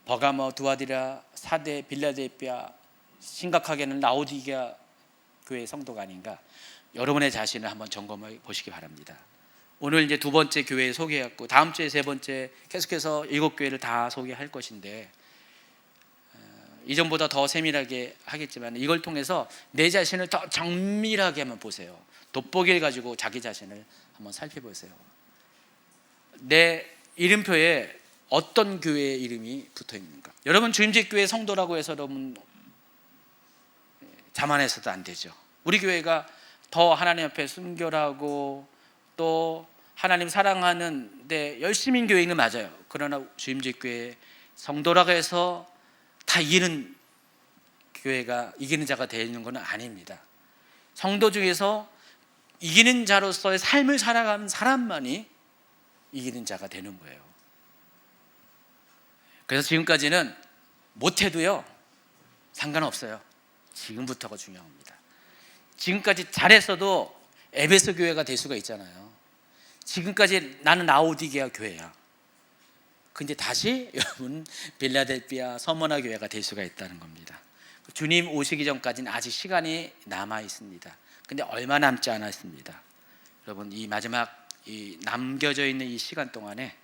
버가모, 두아디라, 사대, 빌라델피아, 심각하게는 라오디게아 교회의 성도가 아닌가? 여러분의 자신을 한번 점검해 보시기 바랍니다. 오늘 이제 2번째 교회 소개했고 다음 주에 3번째 계속해서 7교회를 다 소개할 것인데 이전보다 더 세밀하게 하겠지만 이걸 통해서 내 자신을 더 정밀하게 한번 보세요. 돋보기를 가지고 자기 자신을 한번 살펴보세요. 내 이름표에 어떤 교회의 이름이 붙어 있는가? 여러분, 주임제 교회 성도라고 해서 여러분 자만해서도 안 되죠. 우리 교회가 더 하나님 앞에 순결하고 또 하나님 사랑하는 데 열심인 교회는 맞아요. 그러나 주임제 교회 성도라고 해서 다 이기는 교회가 이기는 자가 되는 것은 아닙니다. 성도 중에서 이기는 자로서의 삶을 살아가는 사람만이 이기는 자가 되는 거예요. 그래서 지금까지는 못해도요 상관없어요. 지금부터가 중요합니다. 지금까지 잘했어도 에베소 교회가 될 수가 있잖아요. 지금까지 나는 라오디게아 교회야. 근데 다시 여러분 빌라델피아 서머나 교회가 될 수가 있다는 겁니다. 주님 오시기 전까지는 아직 시간이 남아 있습니다. 근데 얼마 남지 않았습니다. 여러분, 이 마지막 이 남겨져 있는 이 시간 동안에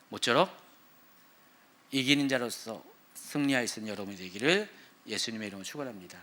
모쪼록 이기는 자로서 승리할 수 있는 여러분이 되기를 예수님의 이름으로 축원합니다.